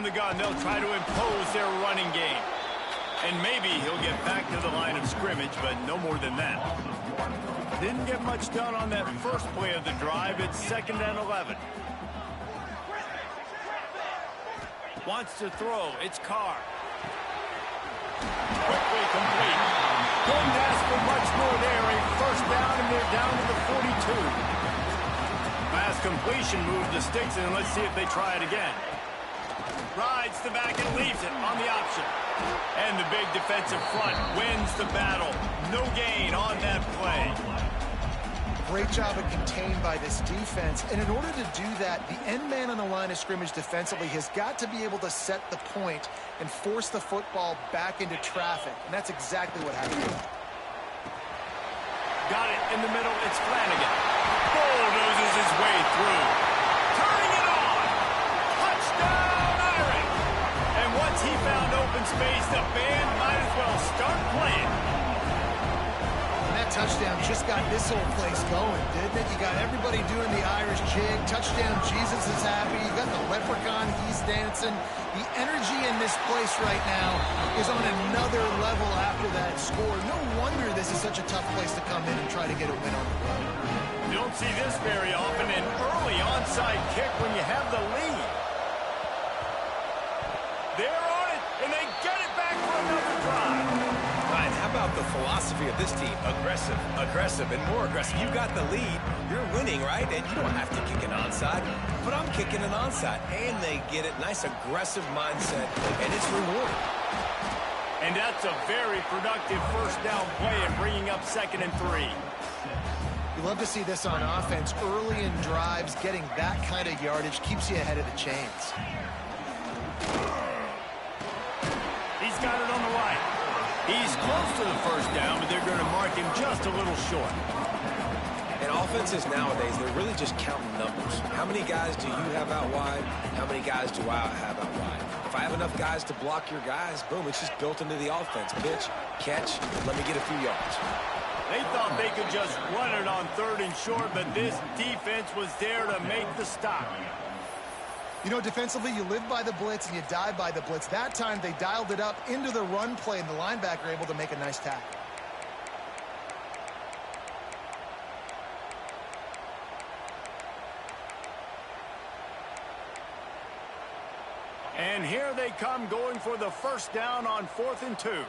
the gun, they'll try to impose their running game. And maybe he'll get back to the line of scrimmage, but no more than that. Didn't get much done on that first play of the drive. It's 2nd and 11. Wants to throw. It's Carr. Quickly complete. Couldn't ask for much more there. A first down, and they're down to the 42. Fast completion moved the sticks, and let's see if they try it again. Rides the back and leaves it on the option. And the big defensive front wins the battle. No gain on that play. Great job of contained by this defense. And in order to do that, the end man on the line of scrimmage defensively has got to be able to set the point and force the football back into traffic. And that's exactly what happened. Got it in the middle. It's Flanagan. Bulldozes his way through. Turning it on. Touchdown, Irish. And once he found open space, the band might as well start playing. That touchdown just got this whole place going, didn't it? You got everybody doing the Irish jig. Touchdown, Jesus is happy. You got the leprechaun, he's dancing. The energy in this place right now is on another level after that score. No wonder this is such a tough place to come in and try to get a win on the road. You don't see this very often, an early onside kick when you have the lead. They're on it, and they get it back for another drive. Ryan, how about the philosophy of this team? Aggressive, aggressive, and more aggressive. You got the lead. You're winning, right? And you don't have to kick an onside. But I'm kicking an onside. And they get it. Nice aggressive mindset. And it's rewarded. And that's a very productive first down play and bringing up 2nd and 3. You love to see this on offense. Early in drives, getting that kind of yardage keeps you ahead of the chains. He's got it on the right. He's close to the first down, but they're going to mark him just a little short. And offenses nowadays, they're really just counting numbers. How many guys do you have out wide? How many guys do I have out wide? If I have enough guys to block your guys, boom, it's just built into the offense. Pitch, catch, let me get a few yards. They thought they could just run it on 3rd and short, but this defense was there to make the stop. You know, defensively, you live by the blitz and you die by the blitz. That time, they dialed it up into the run play, and the linebacker able to make a nice tackle. And here they come going for the first down on 4th and 2.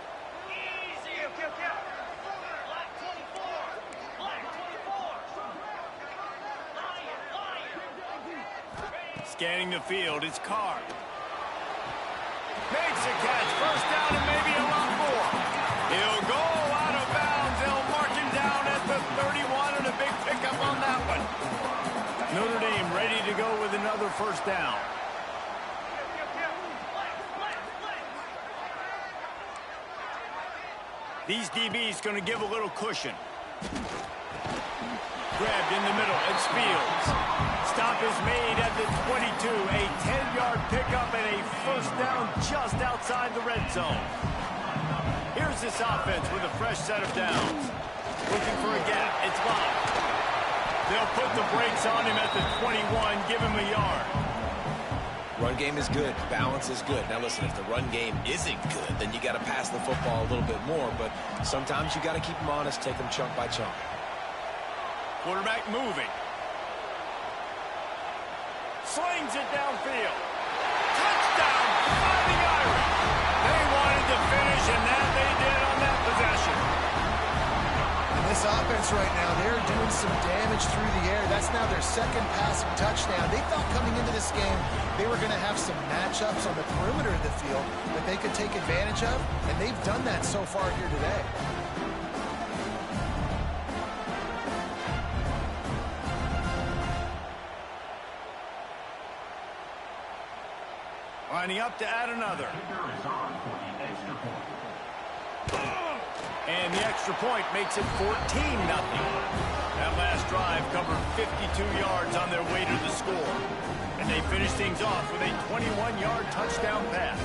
Scanning the field, it's Carr. Makes a catch, first down and maybe a lot more. He'll go out of bounds. They'll mark him down at the 31 and a big pickup on that one. Notre Dame ready to go with another first down. These DBs going to give a little cushion. Grabbed in the middle, it's Fields. Stop is made at the 22. A 10-yard pickup and a first down just outside the red zone. Here's this offense with a fresh set of downs. Looking for a gap. It's Bob. They'll put the brakes on him at the 21, give him a yard. Run game is good. Balance is good. Now, listen, if the run game isn't good, then you got to pass the football a little bit more. But sometimes you got to keep them honest, take them chunk by chunk. Quarterback moving. Slings it downfield. Touchdown, Fighting Irish. They wanted to finish, and that they did on that possession. And this offense right now, they're doing some damage through the air. That's now their 2nd passing touchdown. They thought coming into this game they were going to have some matchups on the perimeter of the field that they could take advantage of, and they've done that so far here today. Lining up to add another. And the extra point makes it 14-0. That last drive covered 52 yards on their way to the score. And they finish things off with a 21-yard touchdown pass.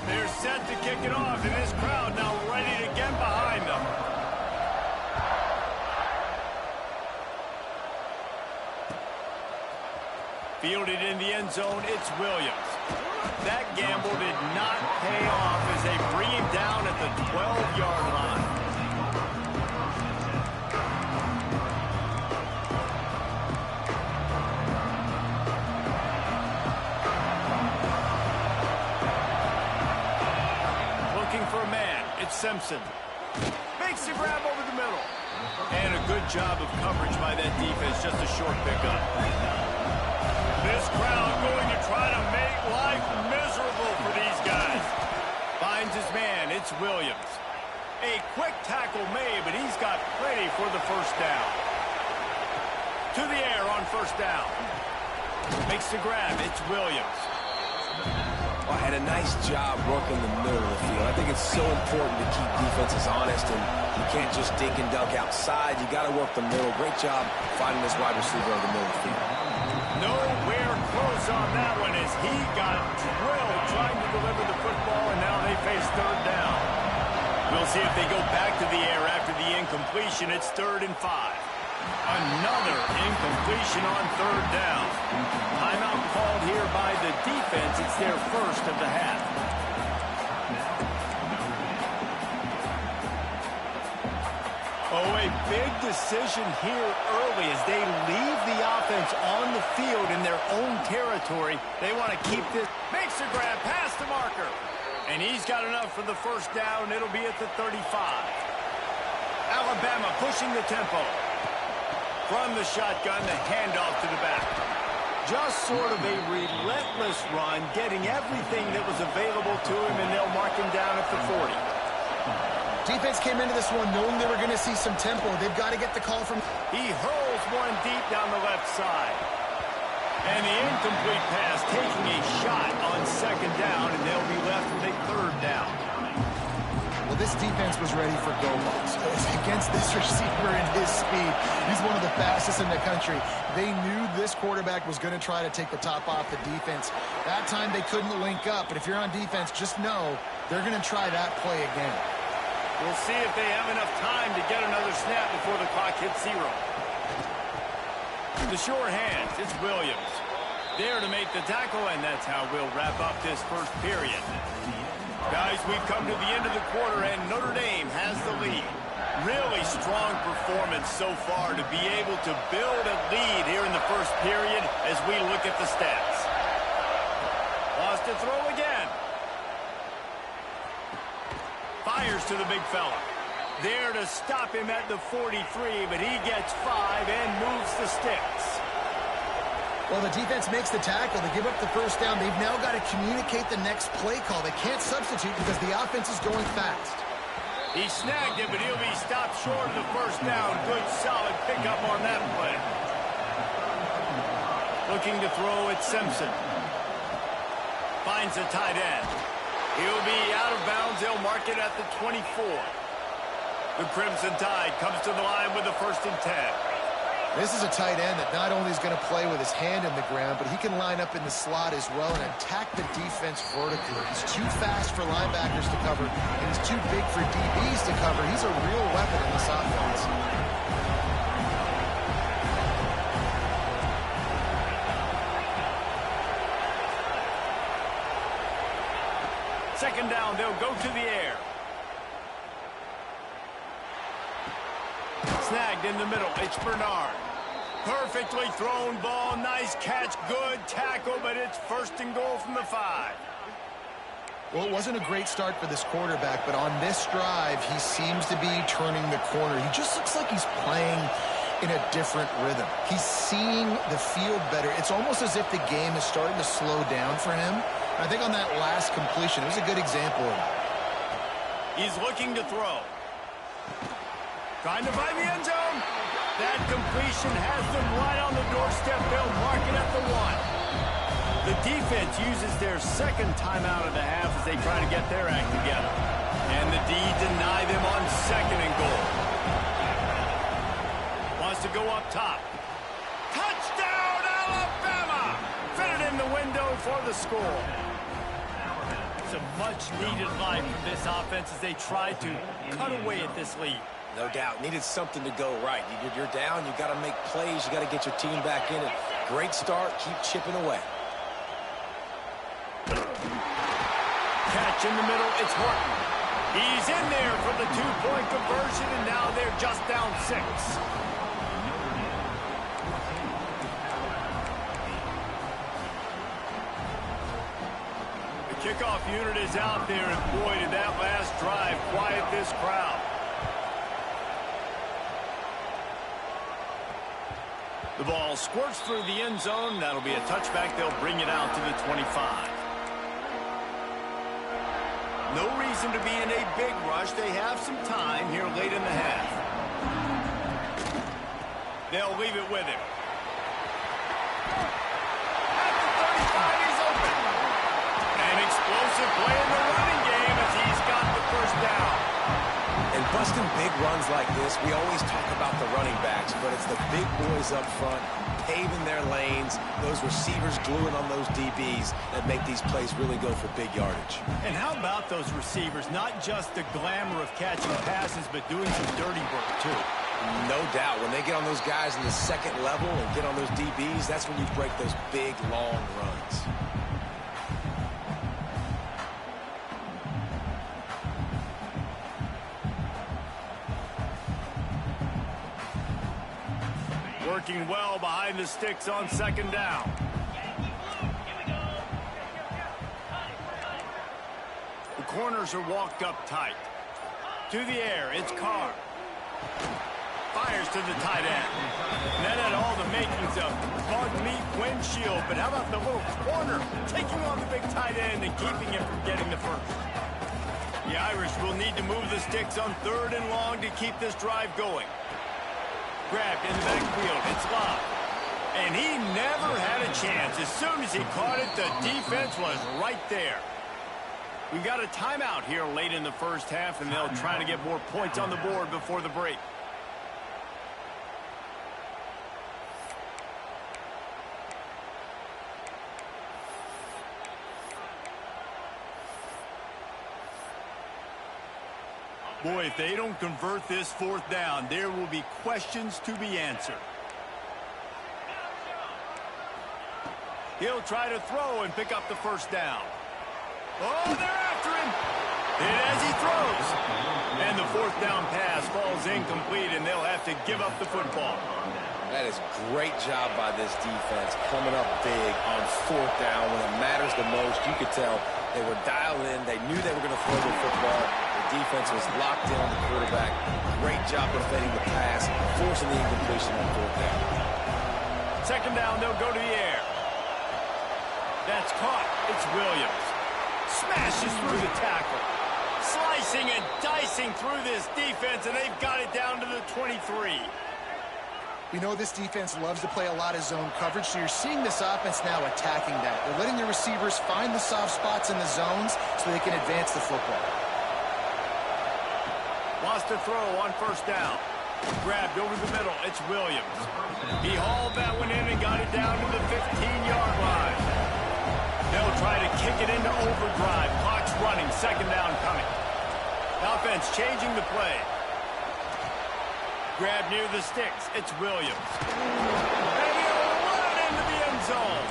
They're set to kick it off, and this crowd now ready to get behind them. Fielded in the end zone, it's Williams. That gamble did not pay off as they bring him down at the 12-yard line. Looking for a man, it's Simpson. Makes the grab over the middle. And a good job of coverage by that defense, just a short pickup. This crowd going to try to make life miserable for these guys. Finds his man, it's Williams. A quick tackle made, but he's got plenty for the first down. To the air on first down. Makes the grab, it's Williams. Well, had a nice job working the middle of the field. I think it's so important to keep defenses honest, and you can't just dink and dunk outside. You got to work the middle. Great job finding this wide receiver over the middle of the field. Nowhere close on that one as he got drilled trying to deliver the football, and now they face third down. We'll see if they go back to the air after the incompletion. It's 3rd and 5. Another incompletion on third down. Timeout called here by the defense. It's their first of the half. Oh, a big decision here early as they leave the offense on the field in their own territory. They want to keep this. Makes the grab past the marker. And he's got enough for the first down. It'll be at the 35. Alabama pushing the tempo. From the shotgun, the handoff to the back. Just sort of a relentless run, getting everything that was available to him, and they'll mark him down at the 40. Defense came into this one knowing they were going to see some tempo. They've got to get the call from... He hurls one deep down the left side. And the incomplete pass taking a shot on second down, and they'll be left with a third down. Well, this defense was ready for go-balls. Against this receiver and his speed, he's one of the fastest in the country. They knew this quarterback was going to try to take the top off the defense. That time they couldn't link up, but if you're on defense, just know they're going to try that play again. We'll see if they have enough time to get another snap before the clock hits 0. The sure hands, it's Williams. There to make the tackle, and that's how we'll wrap up this first period. Guys, we've come to the end of the quarter, and Notre Dame has the lead. Really strong performance so far to be able to build a lead here in the first period as we look at the stats. Lost to throw again. Fires to the big fella. There to stop him at the 43, but he gets 5 and moves the sticks. Well, the defense makes the tackle. They give up the first down. They've now got to communicate the next play call. They can't substitute because the offense is going fast. He snagged it, but he'll be stopped short of the first down. Good, solid pickup on that play. Looking to throw at Simpson. Finds a tight end. He'll be out of bounds. They'll mark it at the 24. The Crimson Tide comes to the line with a 1st and 10. This is a tight end that not only is going to play with his hand in the ground, but he can line up in the slot as well and attack the defense vertically. He's too fast for linebackers to cover, and he's too big for DBs to cover. He's a real weapon in this offense. Second down, they'll go to the air. Snagged in the middle, it's Bernard. Perfectly thrown ball, nice catch, good tackle, but it's 1st and goal from the 5. Well, it wasn't a great start for this quarterback, but on this drive, he seems to be turning the corner. He just looks like he's playing in a different rhythm. He's seeing the field better. It's almost as if the game is starting to slow down for him. I think on that last completion, it was a good example of it. He's looking to throw. Trying to find the end zone. That completion has them right on the doorstep. They'll mark it at the 1. The defense uses their second timeout of the half as they try to get their act together. And the D deny them on 2nd and goal. Wants to go up top. Touchdown, Alabama! Fitted in the window for the score. Some much-needed life from this offense as they try to cut away at this lead. No doubt. Needed something to go right. You're down. You got to make plays. You got to get your team back in it. Great start. Keep chipping away. Catch in the middle. It's Horton. He's in there for the two-point conversion, and now they're just down 6. The kickoff unit is out there, and boy, did that last drive quiet this crowd. The ball squirts through the end zone. That'll be a touchback. They'll bring it out to the 25. No reason to be in a big rush. They have some time here late in the half. They'll leave it with him. At the 35, he's open. An explosive play in the running game as he's got the first down. And busting big runs like this, we always talk about the running backs, but it's the big boys up front, paving their lanes, those receivers gluing on those DBs that make these plays really go for big yardage. And how about those receivers? Not just the glamour of catching passes, but doing some dirty work, too. No doubt. When they get on those guys in the second level and get on those DBs, that's when you break those big, long runs. Working well behind the sticks on second down. The corners are walked up tight. To the air, it's Carr. Fires to the tight end. That had all the makings of bug meat windshield, but how about the little corner taking on the big tight end and keeping him from getting the first? The Irish will need to move the sticks on 3rd and long to keep this drive going. Grabbed in the backfield. It's Love. And he never had a chance. As soon as he caught it, the defense was right there. We got a timeout here late in the first half, and they'll try to get more points on the board before the break. Boy, if they don't convert this 4th down, there will be questions to be answered. He'll try to throw and pick up the first down. Oh, they're after him. And as he throws. And the 4th down pass falls incomplete, and they'll have to give up the football. That is great job by this defense, coming up big on 4th down when it matters the most. You could tell they were dialed in. They knew they were going to throw the football. The defense was locked in on the quarterback. Great job defending the pass, forcing the incompletion on 4th down. Second down, they'll go to the air. That's caught. It's Williams. Smashes through the tackle. Slicing and dicing through this defense, and they've got it down to the 23. We know this defense loves to play a lot of zone coverage, so you're seeing this offense now attacking that. They're letting the receivers find the soft spots in the zones so they can advance the football. Wants to throw on 1st down. Grabbed over the middle. It's Williams. He hauled that one in and got it down to the 15-yard line. They'll try to kick it into overdrive. Clock's running. Second down coming. Offense changing the play. Grab near the sticks. It's Williams. And he'll run it into the end zone.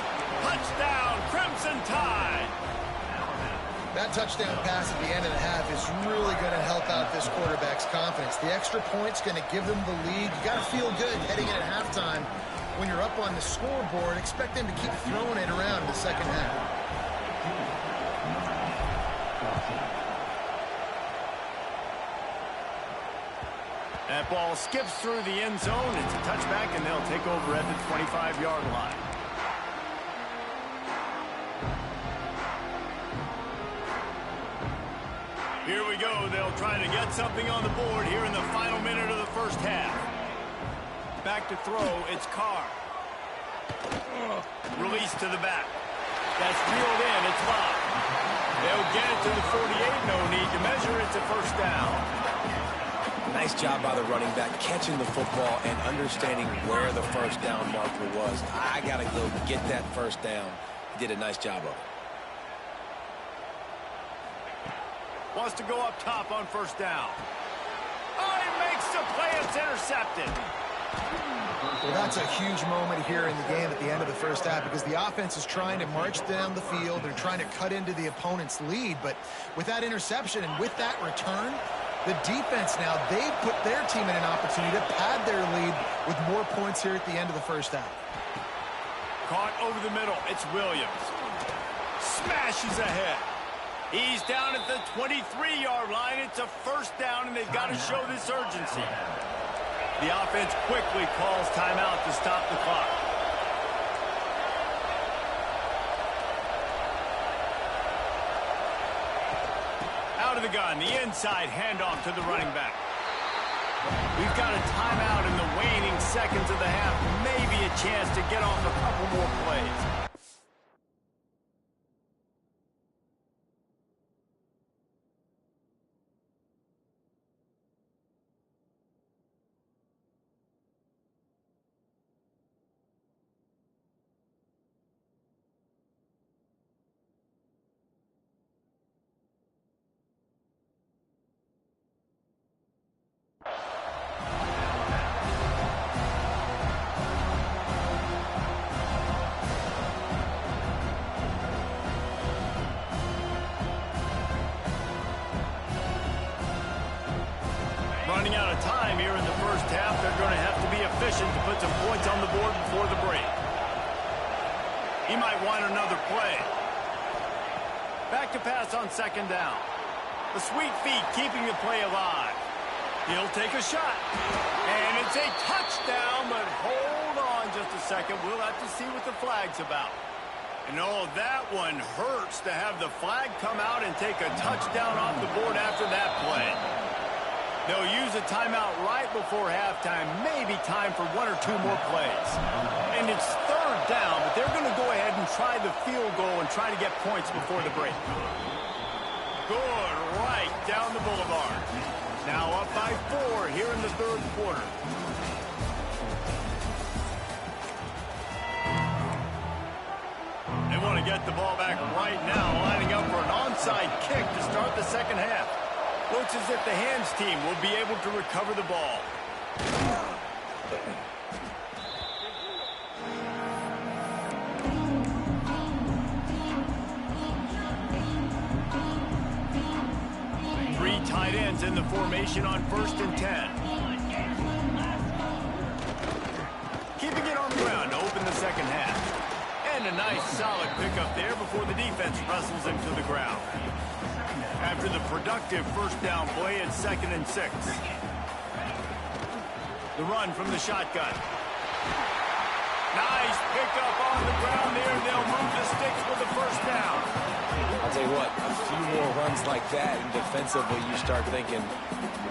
Touchdown, Crimson Tide. That touchdown pass at the end of the half is really going to help out this quarterback's confidence. The extra point's going to give them the lead. You got to feel good heading in at halftime. When you're up on the scoreboard, expect them to keep throwing it around in the second half. That ball skips through the end zone. It's a touchback, and they'll take over at the 25-yard line. Here we go. They'll try to get something on the board here in the final minute of the first half. Back to throw. It's Carr. Release to the back. That's reeled in. It's Love. They'll get it to the 48. No need to measure. It's a first down. Nice job by the running back, catching the football and understanding where the first down marker was. I got to go get that first down. He did a nice job of it. Wants to go up top on 1st down. Oh, he makes the play. It's intercepted. Well, that's a huge moment here in the game at the end of the first half because the offense is trying to march down the field. They're trying to cut into the opponent's lead, but with that interception and with that return, the defense now, they've put their team in an opportunity to pad their lead with more points here at the end of the first half. Caught over the middle. It's Williams. Smashes ahead. He's down at the 23-yard line. It's a first down, and they've got to show this urgency. The offense quickly calls timeout to stop the clock. Out of the gun, the inside handoff to the running back. We've got a timeout in the waning seconds of the half. Maybe a chance to get off a couple more plays. Running out of time here in the first half. They're going to have to be efficient to put some points on the board before the break. He might want another play. Back to pass on second down. The sweet feet keeping the play alive. He'll take a shot. And it's a touchdown, but hold on just a second. We'll have to see what the flag's about. And oh, that one hurts to have the flag come out and take a touchdown off the board after that play. They'll use a timeout right before halftime. Maybe time for one or two more plays. And it's third down, but they're going to go ahead and try the field goal and try to get points before the break. Good right down the boulevard. Now up by 4 here in the third quarter. They want to get the ball back right now, lining up for an onside kick to start the second half. Looks as if the hands team will be able to recover the ball. Three tight ends in the formation on 1st and 10. Keeping it on the ground to open the second half. And a nice solid pickup there before the defense wrestles him to the ground. After the productive first down play, it's 2nd and 6. The run from the shotgun. Nice pickup on the ground there. They'll move the sticks with the first down. I'll tell you what, a few more runs like that, and defensively you start thinking,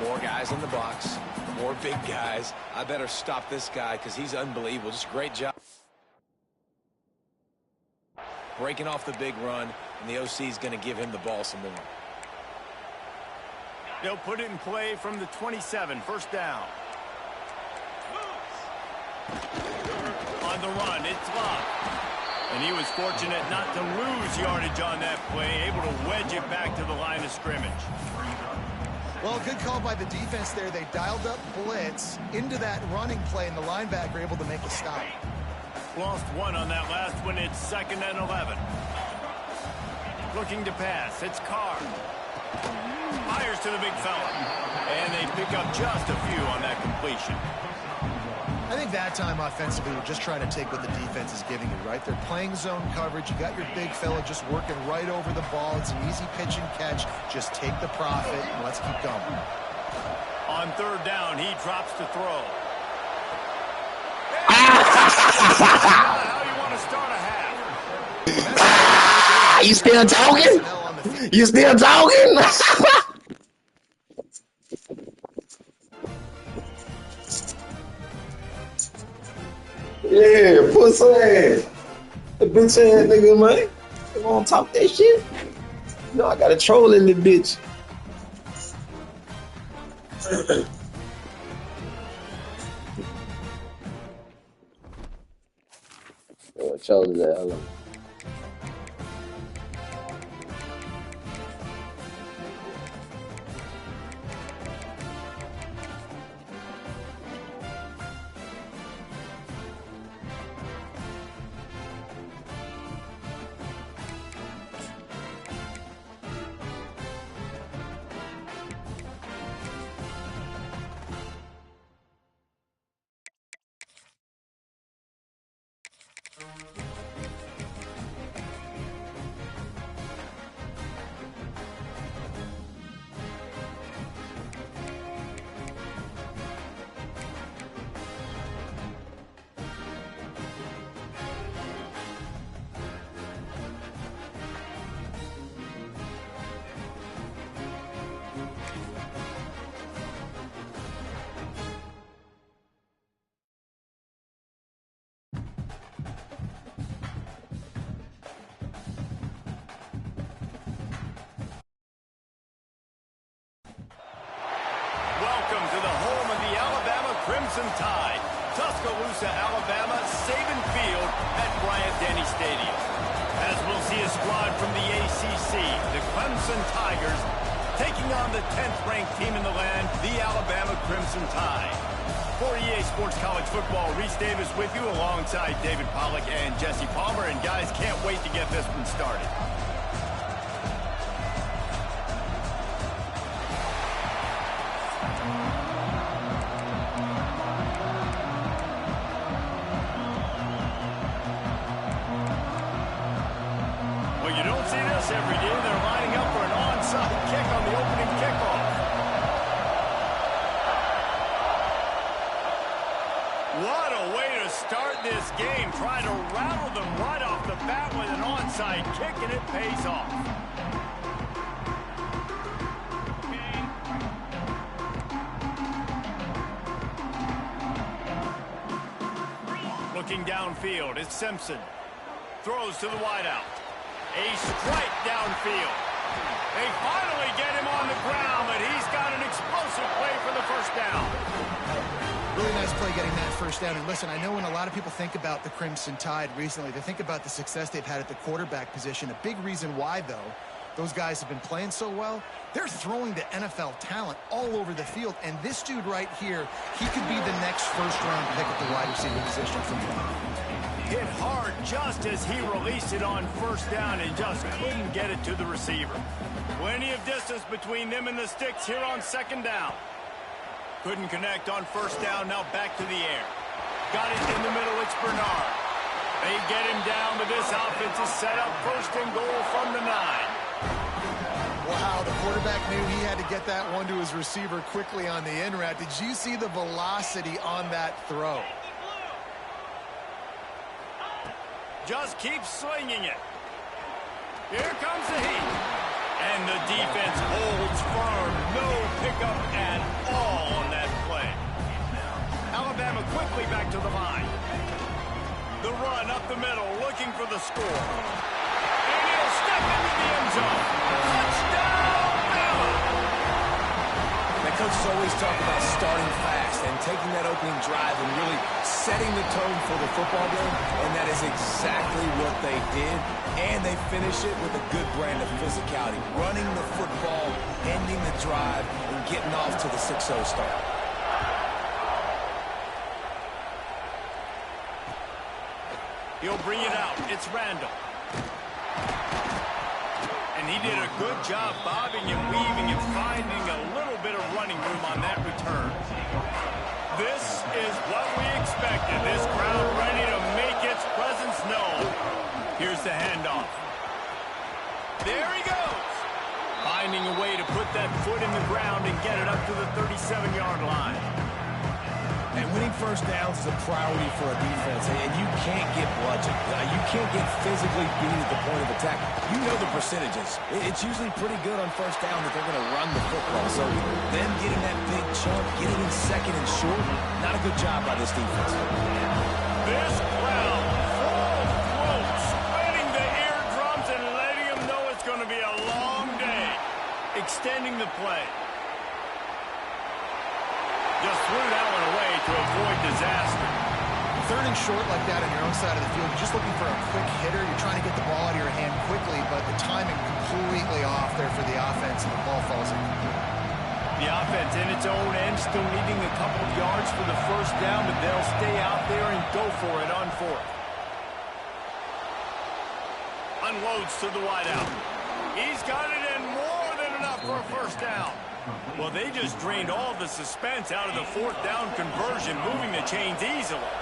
more guys in the box, more big guys. I better stop this guy because he's unbelievable. Just a great job breaking off the big run, and the OC is going to give him the ball some more. They'll put it in play from the 27, first down. On the run, it's Love. And he was fortunate not to lose yardage on that play, able to wedge it back to the line of scrimmage. Well, good call by the defense there. They dialed up blitz into that running play, and the linebacker able to make a stop. Lost one on that last one. It's 2nd and 11. Looking to pass. It's Carr. Fires to the big fella. And they pick up just a few on that completion. I think that time offensively, we're just trying to take what the defense is giving you, right? They're playing zone coverage. You got your big fella just working right over the ball. It's an easy pitch and catch. Just take the profit and let's keep going. On 3rd down, he drops to throw. How you want to start a half? You still talking? You still talking? Yeah, pussy ass. The bitch ass nigga, man. You wanna talk that shit? You know I got a troll in this bitch. Oh, troll is that? Hold on. Crimson Tide, Tuscaloosa, Alabama, Saban Field at Bryant-Denny Stadium. As we'll see a squad from the ACC, the Clemson Tigers, taking on the 10th-ranked team in the land, the Alabama Crimson Tide. For EA Sports College Football, Reese Davis with you alongside David Pollack and Jesse Palmer. And guys, can't wait to get this one started. Well, you don't see this every day. They're lining up for an onside kick on the opening kickoff. What a way to start this game. Try to rattle them right off the bat with an onside kick, and it pays off. Looking downfield, it's Simpson. Throws to the wideout. A strike downfield. They finally get him on the ground, but he's got an explosive play for the first down. Really nice play getting that first down. And listen, I know when a lot of people think about the Crimson Tide recently, they think about the success they've had at the quarterback position. A big reason why, though, those guys have been playing so well, they're throwing the NFL talent all over the field. And this dude right here, he could be the next first-round pick at the wide receiver position from them. Hit hard just as he released it on first down and just couldn't get it to the receiver. Plenty of distance between them and the sticks here on second down. Couldn't connect on first down, now back to the air. Got it in the middle, it's Bernard. They get him down, but this offense is set up first and goal from the 9. Wow, the quarterback knew he had to get that one to his receiver quickly on the in route. Did you see the velocity on that throw? Just keep slinging it. Here comes the heat. And the defense holds firm. No pickup at all on that play. Alabama quickly back to the line. The run up the middle, looking for the score. And he'll step into the end zone. Touchdown, Bama! That coaches always talk about starting fast and taking that opening drive and really setting the tone for the football game, and that is exactly what they did, and they finish it with a good brand of physicality, running the football, ending the drive, and getting off to the 6-0 start. He'll bring it out. It's Randall. And he did a good job bobbing and weaving and finding a little bit of running room on that return. This is what we expected. This crowd ready to make its presence known. Here's the handoff. There he goes. Finding a way to put that foot in the ground and get it up to the 37-yard line. And winning first downs is a priority for a defense, and you can't get bludgeoned. You can't get physically beat at the point of attack. You know the percentages. It's usually pretty good on first down that they're going to run the football. So them getting that big chunk, getting in second and short, not a good job by this defense. This crowd full of throat, spreading the eardrums and letting them know it's going to be a long day. Extending the play. Just threw that one away to avoid disaster. Third and short like that on your own side of the field, you're just looking for a quick hitter. You're trying to get the ball out of your hand quickly, but the timing completely off there for the offense, and the ball falls incomplete. The offense in its own end, still needing a couple of yards for the first down, but they'll stay out there and go for it on fourth. Unloads to the wideout. He's got it in more than enough for a first down. Well, they just drained all the suspense out of the fourth down conversion, moving the chains easily.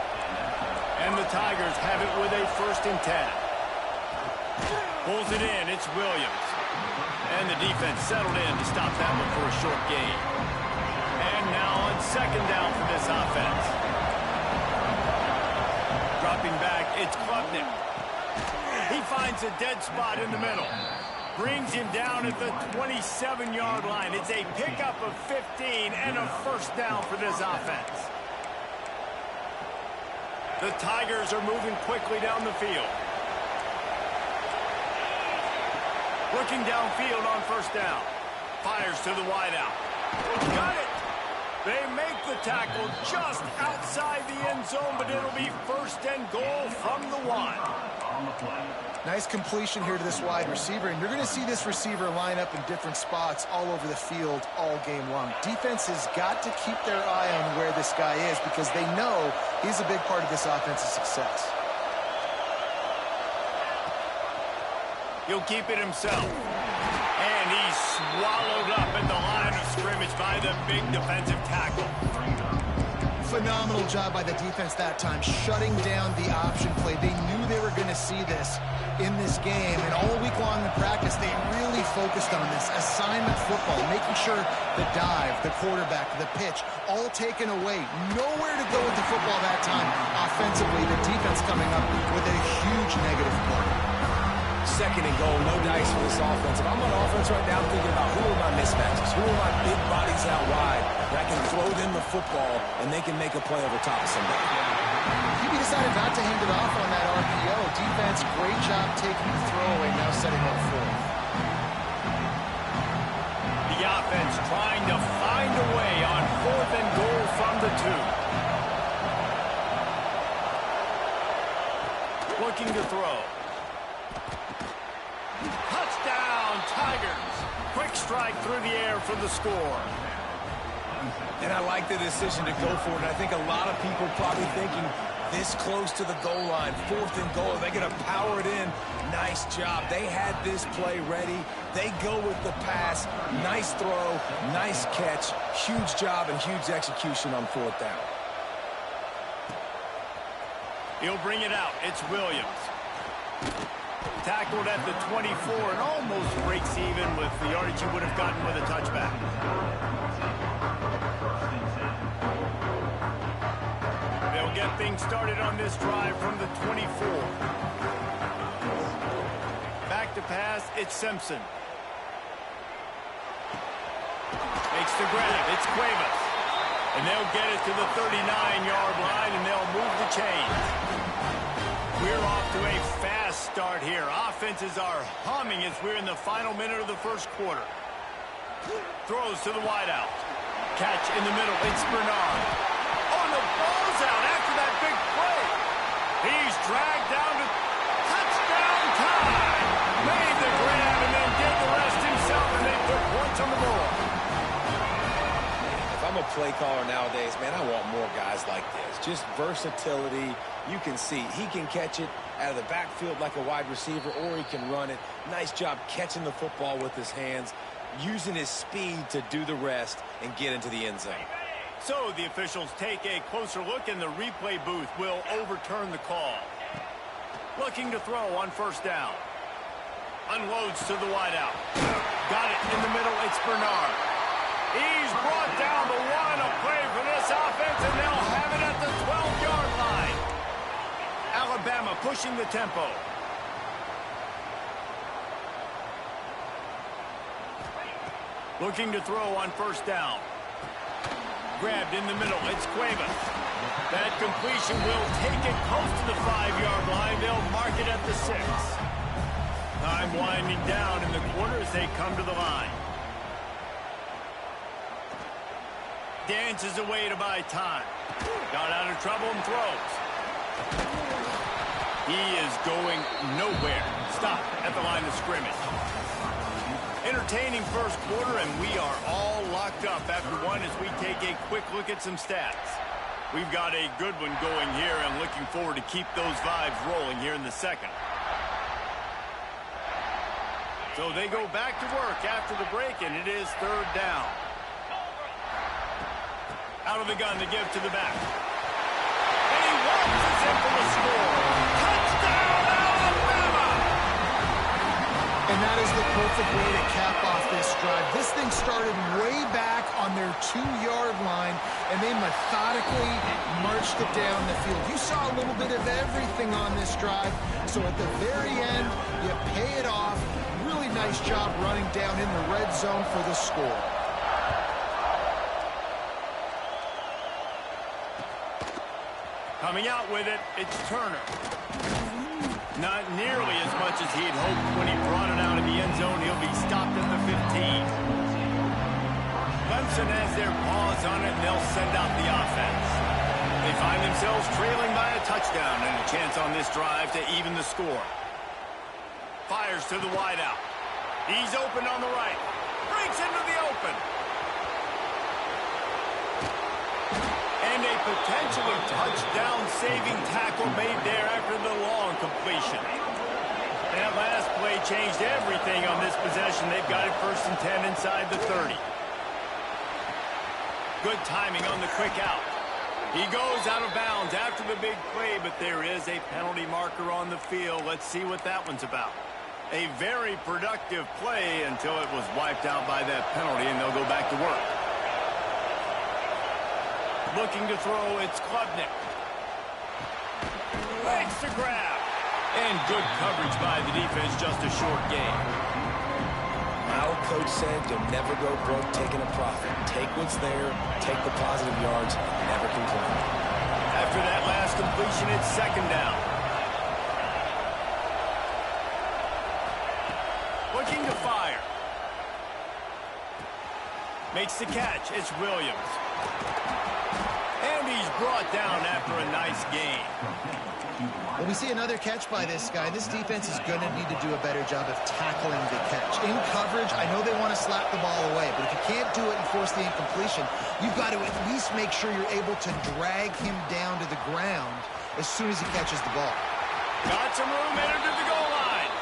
And the Tigers have it with a 1st and 10. Pulls it in, it's Williams. And the defense settled in to stop that one for a short gain. And now on second down for this offense. Dropping back, it's Klubnik. He finds a dead spot in the middle. Brings him down at the 27-yard line. It's a pickup of 15 and a first down for this offense. The Tigers are moving quickly down the field. Looking downfield on first down. Fires to the wideout. Got it! They make the tackle just outside the end zone, but it'll be first and goal from the 1. Nice completion here to this wide receiver, and you're going to see this receiver line up in different spots all over the field all game long. Defense has got to keep their eye on where this guy is because they know he's a big part of this offense's success. He'll keep it himself. And he's swallowed up at the line of scrimmage by the big defensive tackle. Phenomenal job by the defense that time, shutting down the option play. They knew they were going to see this in this game, and all week long in practice, they really focused on this assignment football, making sure the dive, the quarterback, the pitch, all taken away. Nowhere to go with the football that time. Offensively, the defense coming up with a huge negative play. Second and goal, no dice for this offense. If I'm on offense right now, I'm thinking about who are my mismatches, who are my big bodies out wide that I can throw them the football and they can make a play over top of somebody. He decided not to hand it off on that RPO. Defense, great job taking the throw away, now setting up fourth. The offense trying to find a way on 4th and goal from the 2. Looking to throw. Touchdown, Tigers. Quick strike through the air for the score. And I like the decision to go for it. And I think a lot of people probably thinking this close to the goal line, 4th and goal, they're going to power it in. Nice job. They had this play ready. They go with the pass. Nice throw, nice catch. Huge job and huge execution on 4th down. He'll bring it out. It's Williams. Tackled at the 24 and almost breaks even with the yardage he would have gotten with a touchback. They'll get things started on this drive from the 24. Back to pass, it's Simpson. Makes the grab, it's Cuevas. And they'll get it to the 39-yard line and they'll move the chains. We're off to a fast start here. Offenses are humming as we're in the final minute of the first quarter. Throws to the wideout. Catch in the middle. It's Bernard. Oh, the ball's out after that big play. He's dragged down to touchdown time. Made the grab and then did the rest himself, and they put points on the board. If I'm a play caller nowadays, man, I want more guys like this. Just versatility. You can see he can catch it out of the backfield like a wide receiver, or he can run it. Nice job catching the football with his hands, using his speed to do the rest and get into the end zone. So the officials take a closer look, and the replay booth will overturn the call. Looking to throw on 1st down. Unloads to the wideout. Got it in the middle. It's Bernard. He's brought down the 1, a play for this offense, and they'll have it at the 12-yard line. Alabama pushing the tempo. Looking to throw on 1st down. Grabbed in the middle. It's Cuevas. That completion will take it close to the 5-yard line. They'll mark it at the 6. Time winding down in the quarter as they come to the line. Dances away to buy time. Got out of trouble and throws. He is going nowhere. Stop at the line of scrimmage. Entertaining first quarter, and we are all locked up after 1 as we take a quick look at some stats. We've got a good one going here and looking forward to keep those vibes rolling here in the second. So they go back to work after the break, and it is 3rd down. Out of the gun to give to the back. And he waltzes in for the score. Touchdown, Alabama! And that is the perfect way to cap off this drive. This thing started way back on their 2-yard line, and they methodically marched it down the field. You saw a little bit of everything on this drive, so at the very end, you pay it off. Really nice job running down in the red zone for the score. Coming out with it, it's Turner. Not nearly as much as he'd hoped when he brought it out of the end zone. He'll be stopped at the 15. Let Clemson has their paws on it, and they'll send out the offense. They find themselves trailing by a touchdown and a chance on this drive to even the score. Fires to the wideout. He's open on the right. Breaks into the open. And a potentially touchdown-saving tackle made there after the long completion. That last play changed everything on this possession. They've got it 1st and 10 inside the 30. Good timing on the quick out. He goes out of bounds after the big play, but there is a penalty marker on the field. Let's see what that one's about. A very productive play until it was wiped out by that penalty, and they'll go back to work. Looking to throw, it's Klubnik. Makes the grab. And good coverage by the defense, just a short gain. My old coach said you'll never go broke taking a profit. Take what's there, take the positive yards, and never complain. After that last completion, it's 2nd down. Looking to fire. Makes the catch. It's Williams. And he's brought down after a nice gain. Well, we see another catch by this guy. This defense is going to need to do a better job of tackling the catch. In coverage, I know they want to slap the ball away, but if you can't do it and force the incompletion, you've got to at least make sure you're able to drag him down to the ground as soon as he catches the ball. Got some room, entered to the goal line.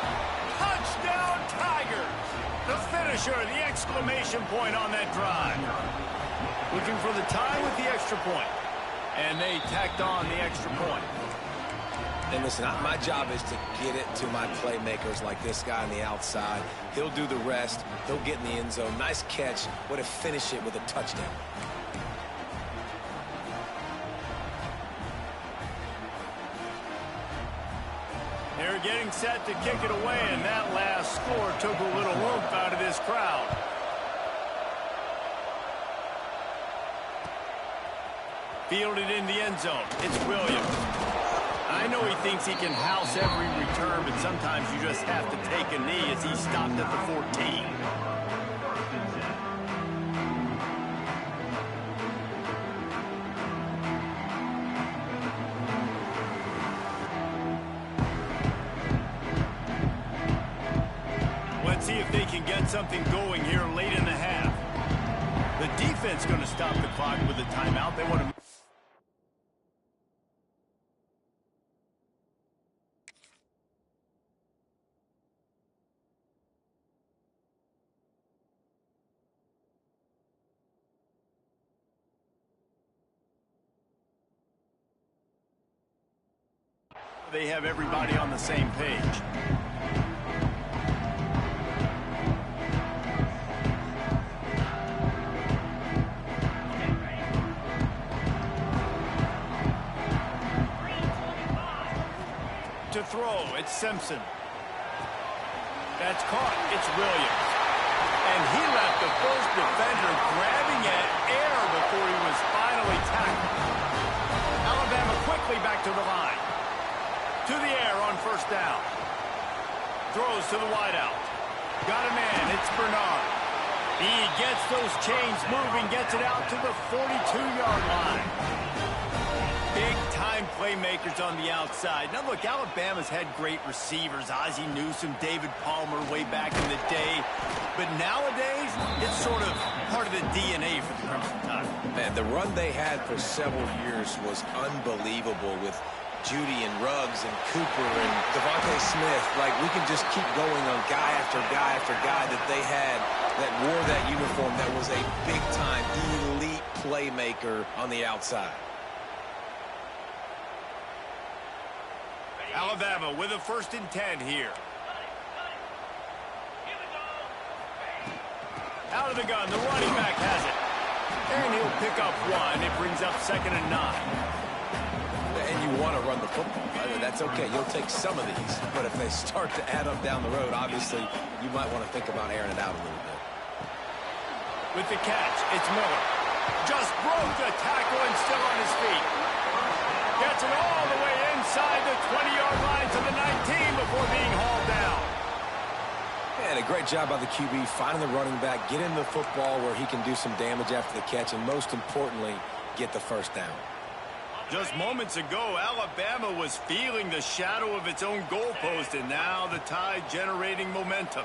Touchdown, Tigers! The finisher, the exclamation point on that drive. Looking for the tie with the extra point. And they tacked on the extra point. And listen, my job is to get it to my playmakers like this guy on the outside. He'll do the rest. He'll get in the end zone. Nice catch. Way to finish it with a touchdown. They're getting set to kick it away, and that last score took a little oomph out of this crowd. Fielded in the end zone. It's Williams. I know he thinks he can house every return, but sometimes you just have to take a knee as he stopped at the 14. Let's see if they can get something going here late in the half. The defense going to stop the clock with a timeout. They want to... They have everybody on the same page. To throw, it's Simpson. That's caught. It's Williams. And he left the first defender grabbing at air before he was finally tackled. Alabama quickly back to the line. To the air on 1st down. Throws to the wideout. Got a man. It's Bernard. He gets those chains moving, gets it out to the 42-yard line. Big-time playmakers on the outside. Now, look, Alabama's had great receivers. Ozzie Newsome, David Palmer way back in the day. But nowadays, it's sort of part of the DNA for the Crimson Tide. Man, the run they had for several years was unbelievable with Judy and Ruggs and Cooper and Devontae Smith. Like, we can just keep going on guy after guy after guy that they had that wore that uniform that was a big-time elite playmaker on the outside. Alabama with a 1st and 10 here. Out of the gun, the running back has it. And he'll pick up 1. It brings up 2nd and 9. And you want to run the football. That's okay. You'll take some of these. But if they start to add up down the road, obviously, you might want to think about airing it out a little bit. With the catch, it's Miller. Just broke the tackle and still on his feet. Gets it all the way inside the 20-yard line to the 19 before being hauled down. Yeah, And a great job by the QB finding the running back, getting the football where he can do some damage after the catch, and most importantly, get the first down. Just moments ago, Alabama was feeling the shadow of its own goalpost, and now the Tide generating momentum.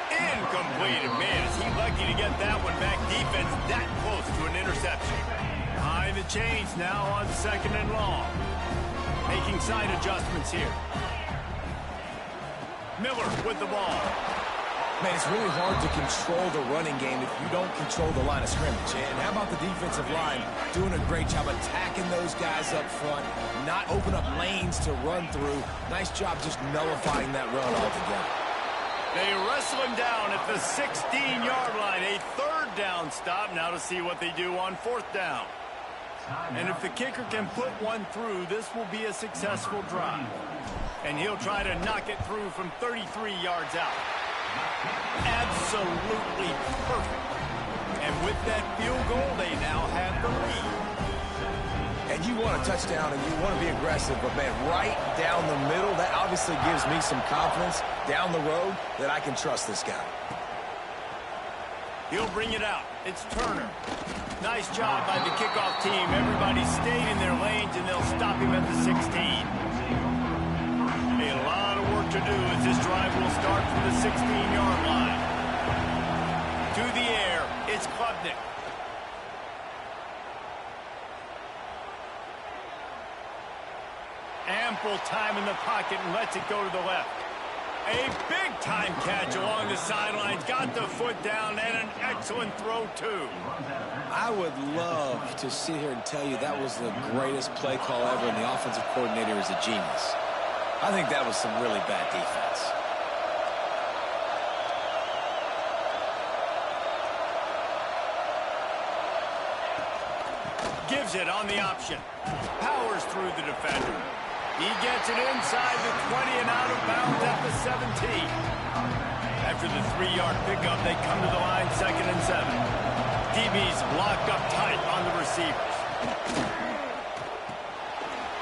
Incomplete. Man, is he lucky to get that one back. Defense that close to an interception. Behind the chains now on 2nd and long. Making side adjustments here. Miller with the ball. Man, it's really hard to control the running game if you don't control the line of scrimmage. And how about the defensive line doing a great job attacking those guys up front, not open up lanes to run through. Nice job just nullifying that run altogether. They wrestle him down at the 16-yard line. A 3rd down stop now to see what they do on 4th down. And if the kicker can put one through, this will be a successful drive. And he'll try to knock it through from 33 yards out. Absolutely perfect. And with that field goal, they now have the lead. And you want a touchdown and you want to be aggressive, but man, right down the middle, that obviously gives me some confidence down the road that I can trust this guy. He'll bring it out. It's Turner. Nice job by the kickoff team. Everybody stayed in their lanes, and they'll stop him at the 16. A lot of work to do as this drive will start from the 16-yard line. To the air, it's Klubnik. Ample time in the pocket and lets it go to the left. A big-time catch along the sidelines. Got the foot down and an excellent throw, too. I would love to sit here and tell you that was the greatest play call ever and the offensive coordinator is a genius. I think that was some really bad defense. Gives it on the option. Powers through the defender. He gets it inside the 20 and out of bounds at the 17. After the 3-yard pickup, they come to the line 2nd and 7. DB's locked up tight on the receivers.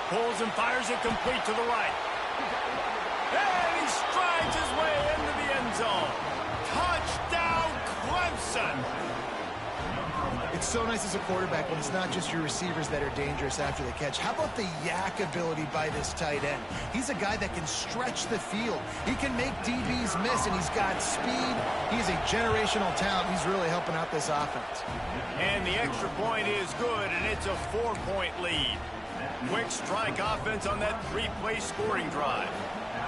Pulls and fires it complete to the right. And he strides his way into the end zone. Touchdown, Clemson! It's so nice as a quarterback when it's not just your receivers that are dangerous after the catch. How about the yak ability by this tight end? He's a guy that can stretch the field. He can make DBs miss, and he's got speed. He's a generational talent. He's really helping out this offense. And the extra point is good, and it's a 4-point lead. Quick strike offense on that 3-play scoring drive.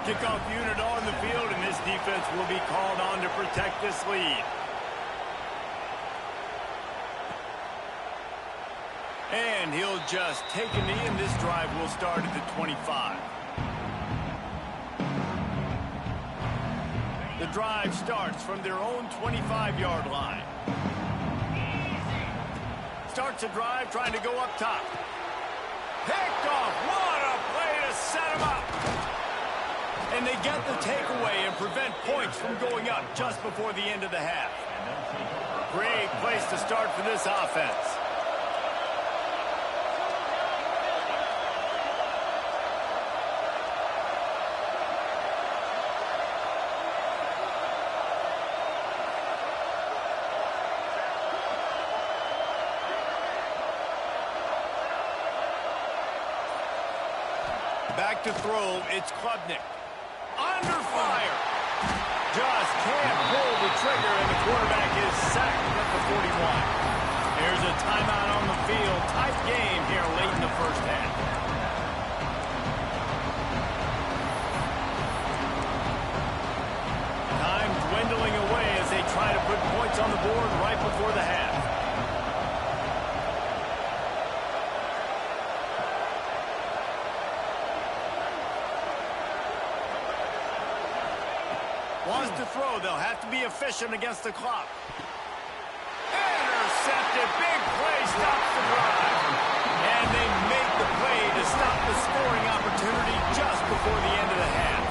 Kickoff unit on the field, and this defense will be called on to protect this lead. And he'll just take a knee, and this drive will start at the 25. The drive starts from their own 25-yard line. Starts a drive trying to go up top. Picked off. What a play to set him up. And they get the takeaway and prevent points from going up just before the end of the half. Great place to start for this offense. Back to throw, it's Klubnik. Under fire. Just can't pull the trigger, and the quarterback is sacked at the 41. Here's a timeout on the field. Tight game here late in the first half. Time dwindling away as they try to put points on the board right before the half. Wants to throw. They'll have to be efficient against the clock. Intercepted. Big play stops the drive. And they make the play to stop the scoring opportunity just before the end of the half.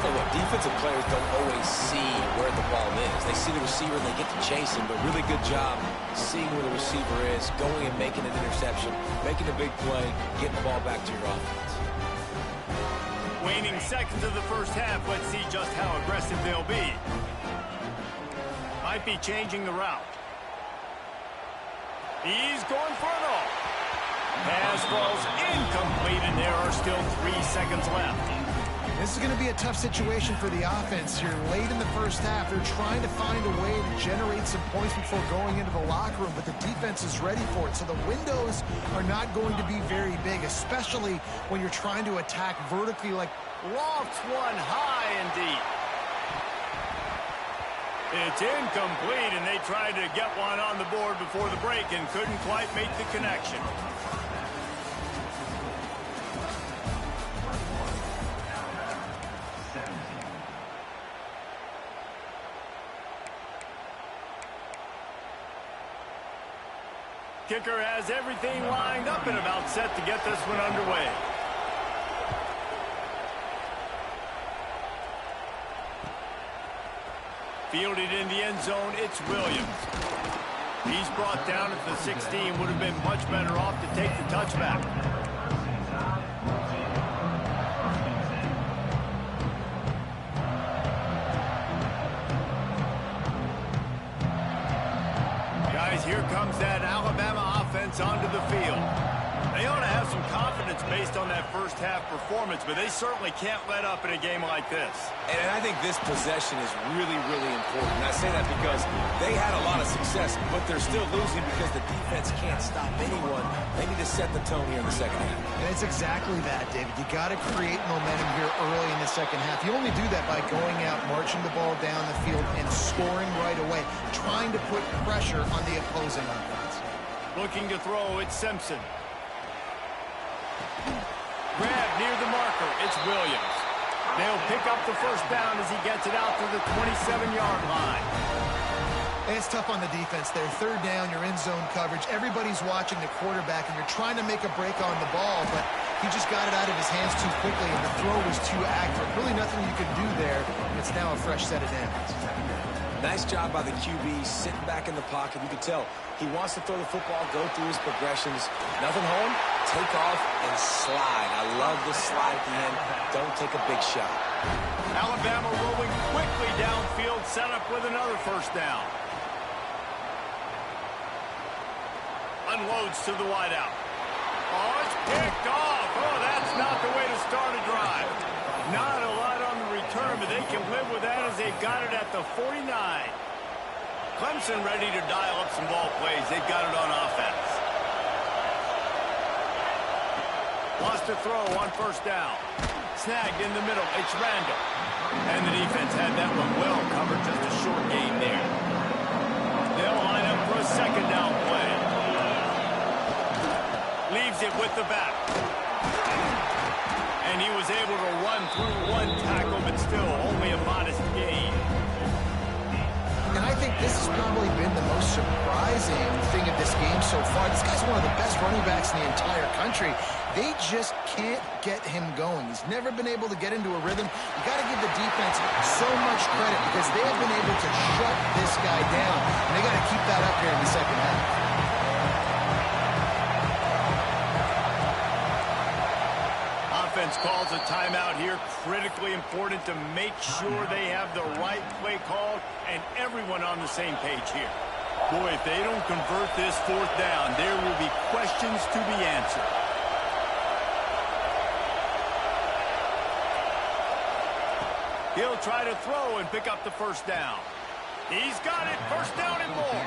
Tell you what, defensive players don't always see where the ball is. They see the receiver and they get to chase him, but really good job seeing where the receiver is, going and making an interception, making a big play, getting the ball back to your offense. Waning seconds of the first half. Let's see just how aggressive they'll be. Might be changing the route. He's going for it all. Pass falls incomplete, and there are still 3 seconds left. This is going to be a tough situation for the offense here. Late in the first half, they're trying to find a way to generate some points before going into the locker room, but the defense is ready for it. So the windows are not going to be very big, especially when you're trying to attack vertically like Lofts one high and deep. It's incomplete, and they tried to get one on the board before the break and couldn't quite make the connection. Kicker has everything lined up and about set to get this one underway. Fielded in the end zone, it's Williams. He's brought down at the 16. Would have been much better off to take the touchback. Guys, here comes that Alabama offense onto the field. They ought to have some confidence based on that first half performance, but they certainly can't let up in a game like this. And I think this possession is really, really important. And I say that because they had a lot of success, but they're still losing because the defense can't stop anyone. They need to set the tone here in the second half. And it's exactly that, David. You got to create momentum here early in the second half. You only do that by going out, marching the ball down the field, and scoring right away, trying to put pressure on the opposing offense. Looking to throw, it's Simpson. Grab near the marker, it's Williams. They'll pick up the first down as he gets it out to the 27-yard line. And it's tough on the defense there. Third down, you're in zone coverage. Everybody's watching the quarterback, and you're trying to make a break on the ball, but he just got it out of his hands too quickly, and the throw was too accurate. Really nothing you can do there. It's now a fresh set of downs. Nice job by the QB, sitting back in the pocket. You can tell he wants to throw the football, go through his progressions. Nothing home, take off, and slide. I love the slide at the end. Don't take a big shot. Alabama rolling quickly downfield, set up with another first down. Unloads to the wideout. Oh, it's picked off. Oh, that's not the way to start a drive. Not a lot on the return, but they can live with that as they've got it at the 49. Clemson ready to dial up some ball plays. They've got it on offense. Lost a throw on first down. Snagged in the middle. It's Randall. And the defense had that one well covered. Just a short gain there. They'll line up for a second down play. Leaves it with the back. And he was able to run through one tackle, but still only a modest gain. And I think this has probably been the most surprising thing of this game so far. This guy's one of the best running backs in the entire country. They just can't get him going. He's never been able to get into a rhythm. You got to give the defense so much credit because they have been able to shut this guy down. And they got to keep that up here in the second half. Offense calls a timeout here. Critically important to make sure they have the right play called and everyone on the same page here. Boy, if they don't convert this fourth down, there will be questions to be answered. He'll try to throw and pick up the first down. He's got it. First down and more.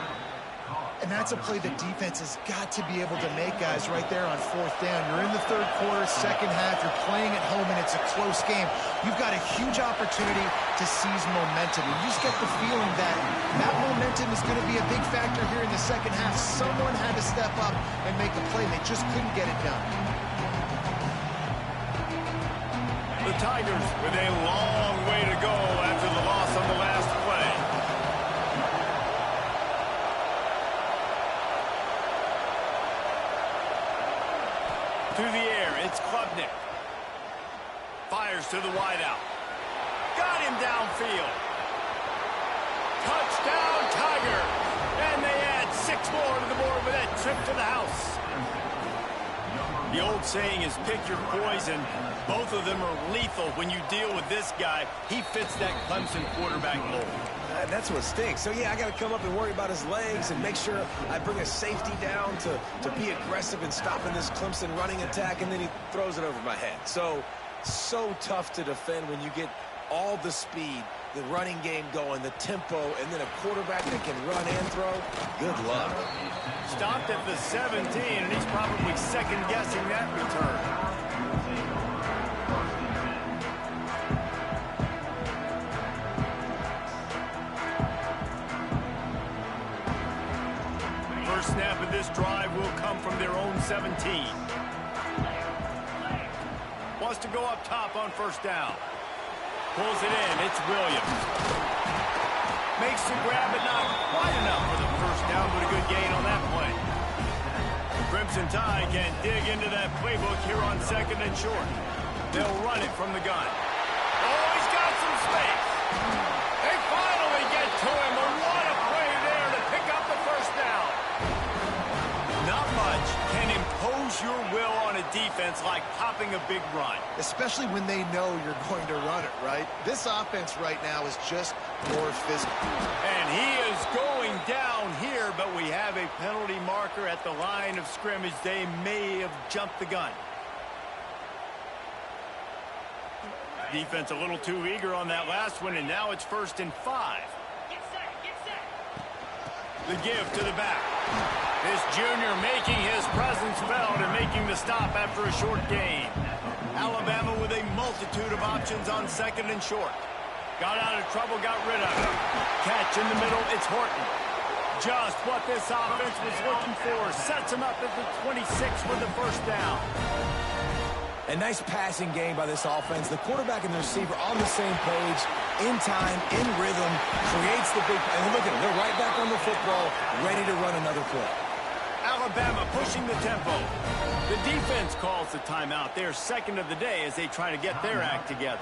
And that's a play the defense has got to be able to make, guys, right there on fourth down. You're in the third quarter, second half. You're playing at home, and it's a close game. You've got a huge opportunity to seize momentum. You just get the feeling that that momentum is going to be a big factor here in the second half. Someone had to step up and make a play. They just couldn't get it done. The Tigers with a long way to go after the loss on the last play. To the air, it's Klubnik. Fires to the wideout. Got him downfield. Touchdown, Tiger. And they add 6 more to the board with that trip to the house. The old saying is pick your poison. Both of them are lethal when you deal with this guy. He fits that Clemson quarterback mold. That's what stinks. So, yeah, I got to come up and worry about his legs and make sure I bring a safety down to be aggressive in stopping this Clemson running attack, and then he throws it over my head. So tough to defend when you get all the speed, the running game going, the tempo, and then a quarterback that can run and throw. Good luck. Stopped at the 17, and he's probably second-guessing that return. Snap of this drive will come from their own 17. Wants to go up top on first down. Pulls it in. It's Williams. Makes the grab, but not quite enough for the first down, but a good gain on that play. Crimson Tide can dig into that playbook here on second and short. They'll run it from the gun. Oh, he's got some space. They finally get to him, but what a play there to pick up the first down. Not much can impose your will on a defense like popping a big run. Especially when they know you're going to run it, right? This offense right now is just more physical. And he is going down here, but we have a penalty marker at the line of scrimmage. They may have jumped the gun. Defense a little too eager on that last one, and now it's 1st and 5. Get set. The give to the back. This junior making his presence felt and making the stop after a short gain. Alabama with a multitude of options on second and short. Got out of trouble, got rid of it. Catch in the middle, it's Horton. Just what this offense was looking for. Sets him up at the 26 with the first down. A nice passing game by this offense. The quarterback and the receiver on the same page, in time, in rhythm, creates the big... And look at them, they're right back on the football, ready to run another play. Alabama pushing the tempo. The defense calls the timeout. They're second of the day as they try to get their act together.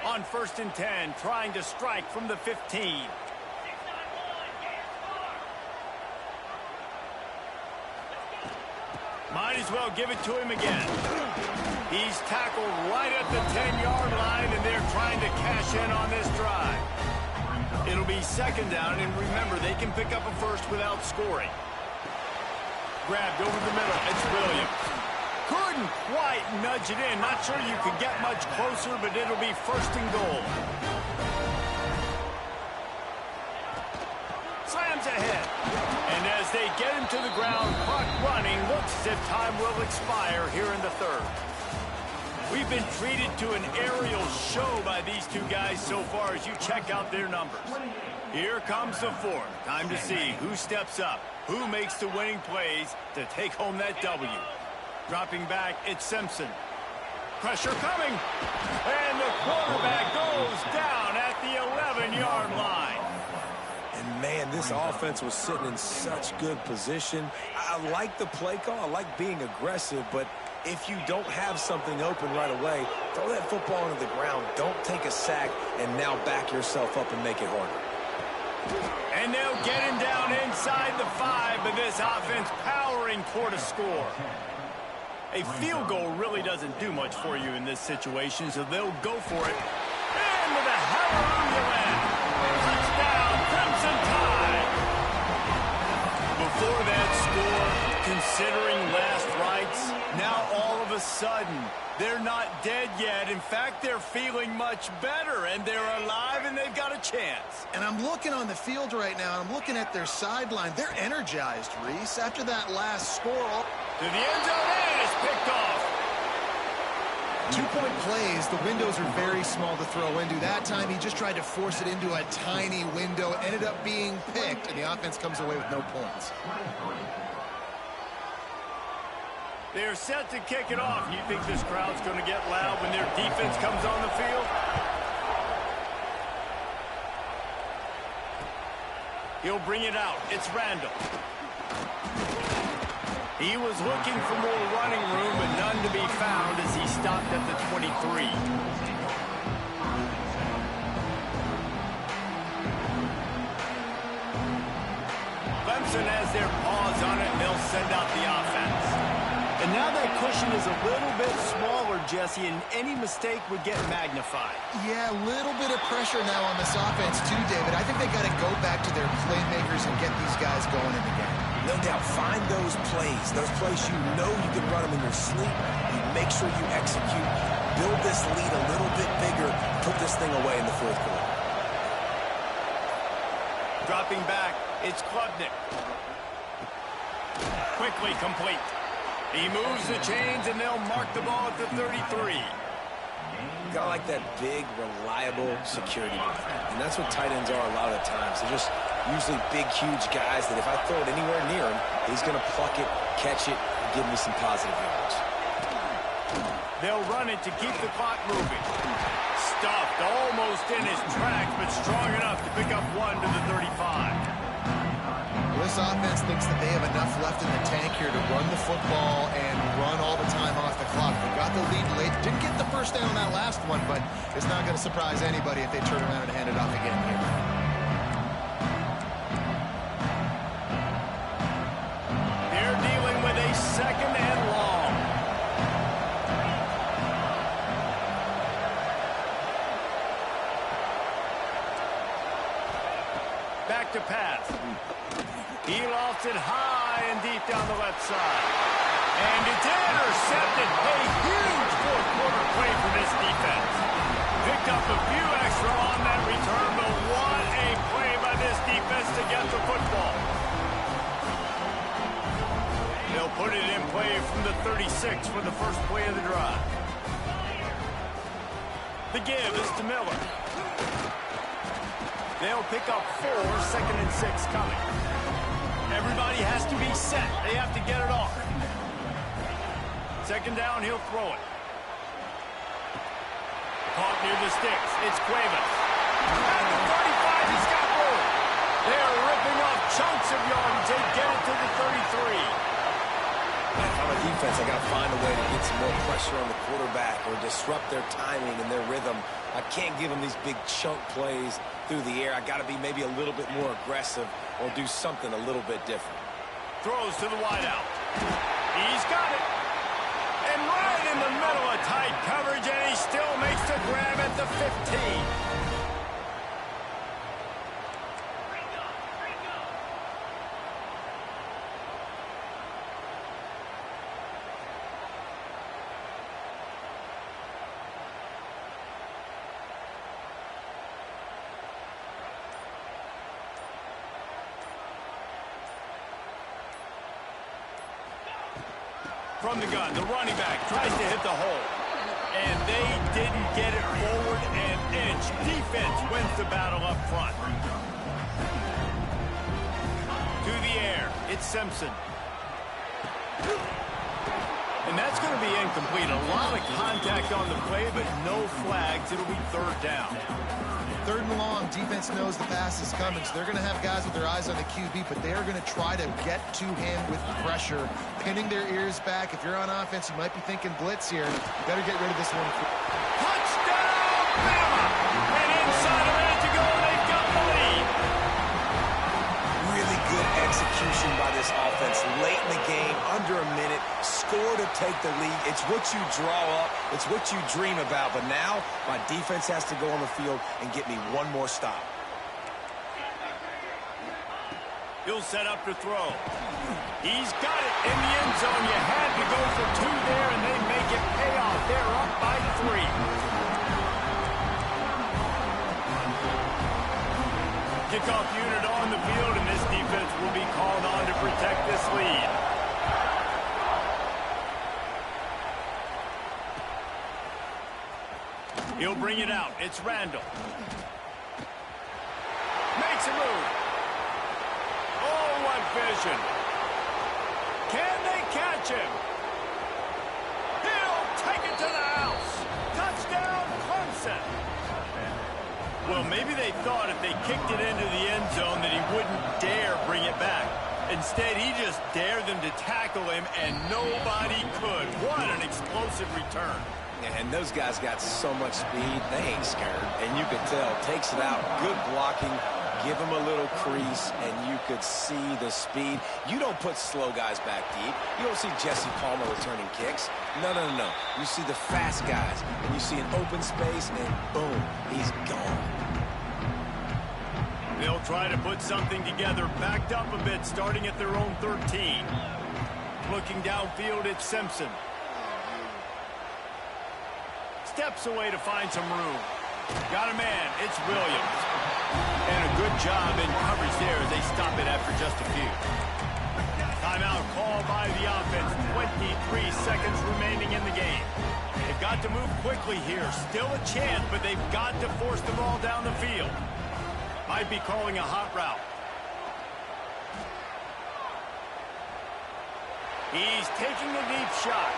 On 1st and 10, trying to strike from the 15. Might as well give it to him again. He's tackled right at the 10-yard line, and they're trying to cash in on this drive. It'll be second down, and remember, they can pick up a first without scoring. Grabbed over the middle. It's Williams. Couldn't quite nudge it in. Not sure you could get much closer, but it'll be 1st and goal. Slams ahead. And as they get him to the ground, clock running, looks as if time will expire here in the 3rd. We've been treated to an aerial show by these two guys so far as you check out their numbers. Here comes the 4th. Time to see who steps up, who makes the winning plays to take home that W. Dropping back, it's Simpson. Pressure coming. And the quarterback goes down at the 11-yard line. And, man, this offense was sitting in such good position. I like the play call. I like being aggressive, but if you don't have something open right away, throw that football into the ground. Don't take a sack and now back yourself up and make it harder. And they'll get him down inside the 5, but this offense powering toward a score. A field goal really doesn't do much for you in this situation, so they'll go for it. And with a hallelujah land. Touchdown, Crimson Tide. Before that score, considering last rites, now all of a sudden, they're not dead yet. In fact, they're feeling much better, and they're alive, and they've got a chance. And I'm looking on the field right now, and I'm looking at their sideline. They're energized, Reese, after that last score. To the end zone, and it's picked off. 2-point plays, the windows are very small to throw into. That time, he just tried to force it into a tiny window, ended up being picked, and the offense comes away with no points. They're set to kick it off. You think this crowd's going to get loud when their defense comes on the field? He'll bring it out. It's Randall. He was looking for more running room, but none to be found as he stopped at the 23. Clemson has their paws on it, and they'll send out the offense. And now that cushion is a little bit smaller, Jesse, and any mistake would get magnified. Yeah, a little bit of pressure now on this offense too, David. I think they got to go back to their playmakers and get these guys going in the game. No doubt, find those plays you know you can run them in your sleep. You make sure you execute, build this lead a little bit bigger, put this thing away in the fourth quarter. Dropping back, it's Klubnik. Quickly complete. He moves the chains, and they'll mark the ball at the 33. Got like that big, reliable security blanket. And that's what tight ends are a lot of the times. They're just usually big, huge guys that if I throw it anywhere near him, he's going to pluck it, catch it, and give me some positive yards. They'll run it to keep the clock moving. Stuffed almost in his tracks, but strong enough to pick up one to the 35. This offense thinks that they have enough left in the tank here to run the football and run all the time off the clock. They got the lead late. Didn't get the first down on that last one, but it's not going to surprise anybody if they turn around and hand it off again here. They're dealing with a second and long. Back to pass. He lofts it high and deep down the left side. And it's intercepted. A huge fourth-quarter play for this defense. Picked up a few extra on that return, but what a play by this defense to get the football. They'll put it in play from the 36 for the first play of the drive. The give is to Miller. They'll pick up 4, 2nd and 6 coming. Everybody has to be set. They have to get it off. Second down, he'll throw it. Caught near the sticks. It's Cuevas. At the 35, he's got room. They're ripping off chunks of yardage. They get it to the 33. If I'm a defense, I got to find a way to get some more pressure on the quarterback or disrupt their timing and their rhythm. I can't give them these big chunk plays through the air. I got to be maybe a little bit more aggressive or do something a little bit different. Throws to the wideout. He's got it. And right in the middle of tight coverage, and he still makes the grab at the 15. From the gun, the running back tries to hit the hole. And they didn't get it forward an inch. Defense wins the battle up front. To the air, it's Simpson. And that's going to be incomplete. A lot of contact on the play, but no flags. It'll be third down. Third and long, defense knows the pass is coming, so they're going to have guys with their eyes on the QB, but they're going to try to get to him with pressure, pinning their ears back. If you're on offense, you might be thinking blitz here. You better get rid of this one. Touchdown, Bama! And inside a minute to go, they've got the lead. Really good execution by this offense. Late in the game, under a minute, score to take the lead. It's what you draw up. It's what you dream about. But now, my defense has to go on the field and get me one more stop. He'll set up to throw. He's got it in the end zone. You had to go for 2 there, and they make it pay off. They're up by 3. Kickoff unit on the field, and this defense will be called on to protect this lead. He'll bring it out. It's Randall. Makes a move. Oh, what vision. Can they catch him? He'll take it to the house. Touchdown, Clemson. Well, maybe they thought if they kicked it into the end zone that he wouldn't dare bring it back. Instead, he just dared them to tackle him, and nobody could. What an explosive return. And those guys got so much speed, they ain't scared. And you could tell, takes it out, good blocking, Give him a little crease, and you could see the speed. You don't put slow guys back deep. You don't see Jesse Palmer returning kicks. No, no, no, no. You see the fast guys, and you see an open space, and boom, he's gone. They'll try to put something together, backed up a bit, starting at their own 13. Looking downfield, it's Simpson. Steps away to find some room. Got a man, it's Williams. And a good job in coverage there as they stop it after just a few. Timeout called by the offense. 23 seconds remaining in the game. They've got to move quickly here. Still a chance, but they've got to force the ball down the field. Might be calling a hot route. He's taking a deep shot.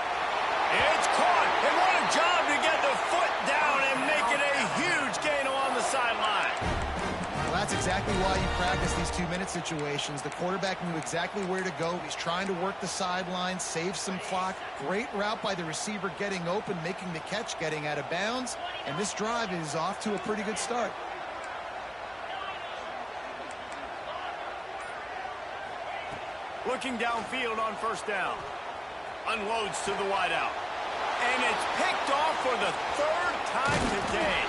It's caught. And what a job to get the foot down and make it a huge gain along the sideline. Well, that's exactly why you practice these 2-minute situations. The quarterback knew exactly where to go. He's trying to work the sideline, save some clock. Great route by the receiver getting open, making the catch, getting out of bounds. And this drive is off to a pretty good start. Looking downfield on first down. Unloads to the wideout. And it's picked off for the 3rd time today.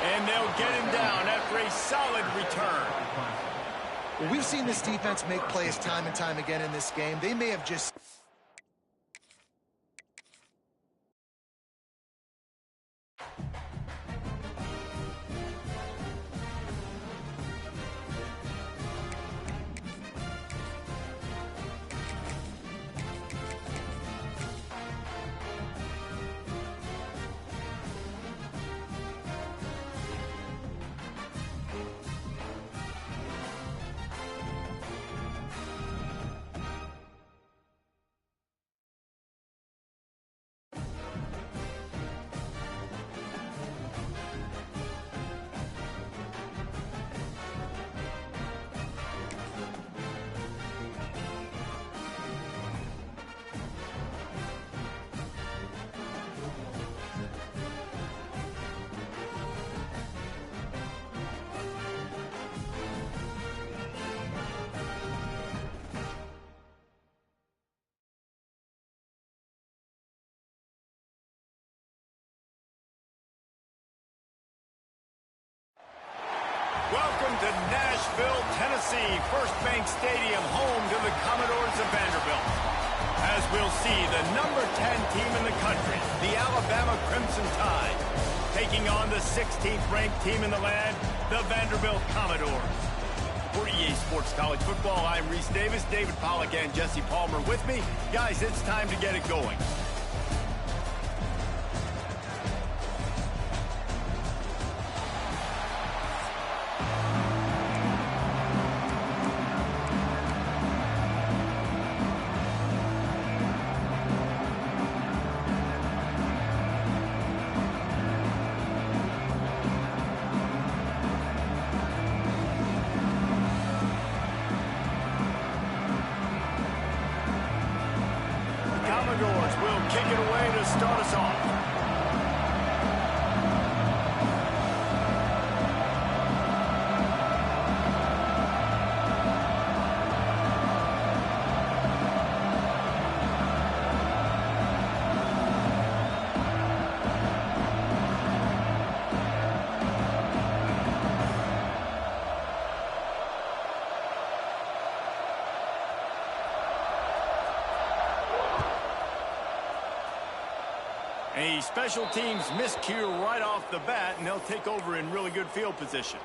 And they'll get him down after a solid return. Well, we've seen this defense make plays time and time again in this game. They may have just... Welcome to Nashville, Tennessee, First Bank Stadium, home to the Commodores of Vanderbilt. As we'll see, the number 10 team in the country, the Alabama Crimson Tide, taking on the 16th ranked team in the land, the Vanderbilt Commodores. For EA Sports College Football, I'm Reese Davis, David Pollack and Jesse Palmer with me. Guys, it's time to get it going. Commodores will kick it away to start us off. A special teams miscue right off the bat, and they'll take over in really good field position.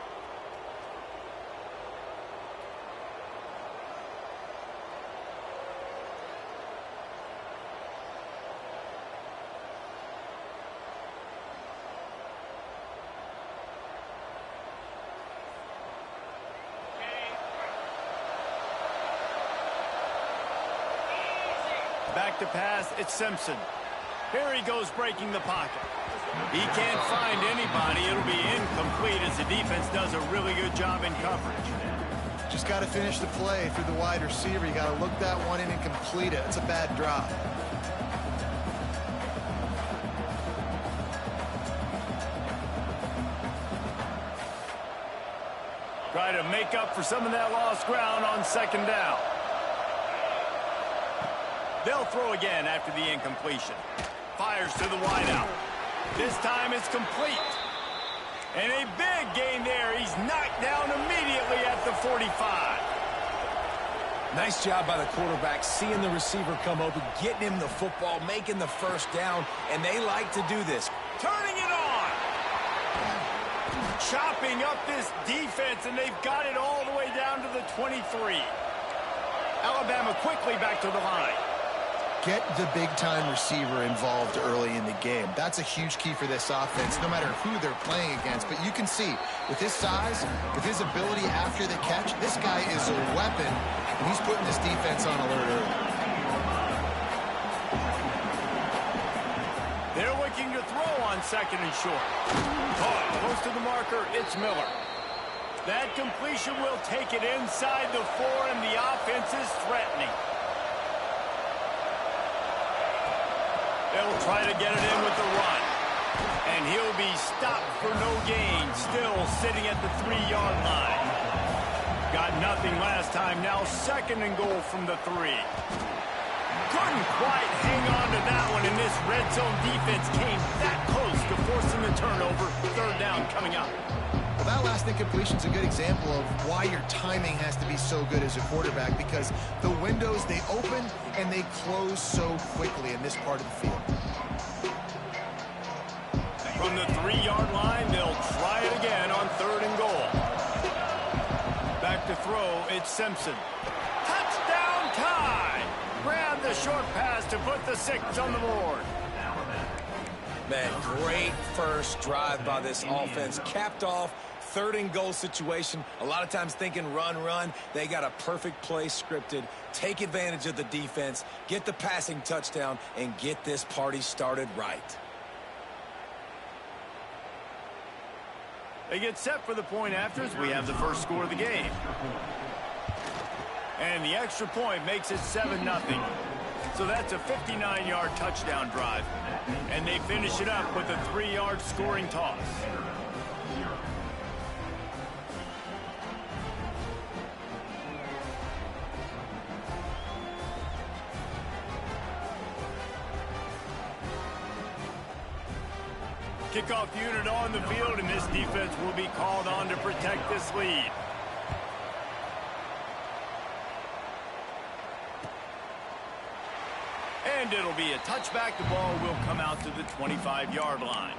Back to pass, it's Simpson. Here he goes breaking the pocket. He can't find anybody. It'll be incomplete as the defense does a really good job in coverage. Just got to finish the play through the wide receiver. You got to look that one in and complete it. It's a bad drop. Try to make up for some of that lost ground on second down. They'll throw again after the incompletion. Fires to the wideout. This time it's complete. And a big gain there. He's knocked down immediately at the 45. Nice job by the quarterback, seeing the receiver come open, getting him the football, making the first down, and they like to do this. Turning it on. Chopping up this defense, and they've got it all the way down to the 23. Alabama quickly back to the line. Get the big-time receiver involved early in the game. That's a huge key for this offense, no matter who they're playing against. But you can see, with his size, with his ability after the catch, this guy is a weapon, and he's putting this defense on alert early. They're looking to throw on second and short. Caught close to the marker, it's Miller. That completion will take it inside the 4, and the offense is threatening. They'll try to get it in with the run. And he'll be stopped for no gain, still sitting at the 3-yard line. Got nothing last time, now second and goal from the 3. Couldn't quite hang on to that one, and this red zone defense came that close to forcing the turnover. Third down coming up. Well, that last incompletion is a good example of why your timing has to be so good as a quarterback, because the windows, they open and they close so quickly in this part of the field. From the 3-yard line, they'll try it again on third and goal. Back to throw, it's Simpson. Touchdown tie! Grab the short pass to put the 6 on the board. Man, great first drive by this offense. Capped off, third and goal situation. A lot of times thinking run, run. They got a perfect play scripted. Take advantage of the defense, get the passing touchdown, and get this party started right. They get set for the point after as we have the first score of the game. And the extra point makes it 7-0. So that's a 59-yard touchdown drive. And they finish it up with a 3-yard scoring toss. Kickoff unit on the field, and this defense will be called on to protect this lead. And it'll be a touchback. The ball will come out to the 25-yard line.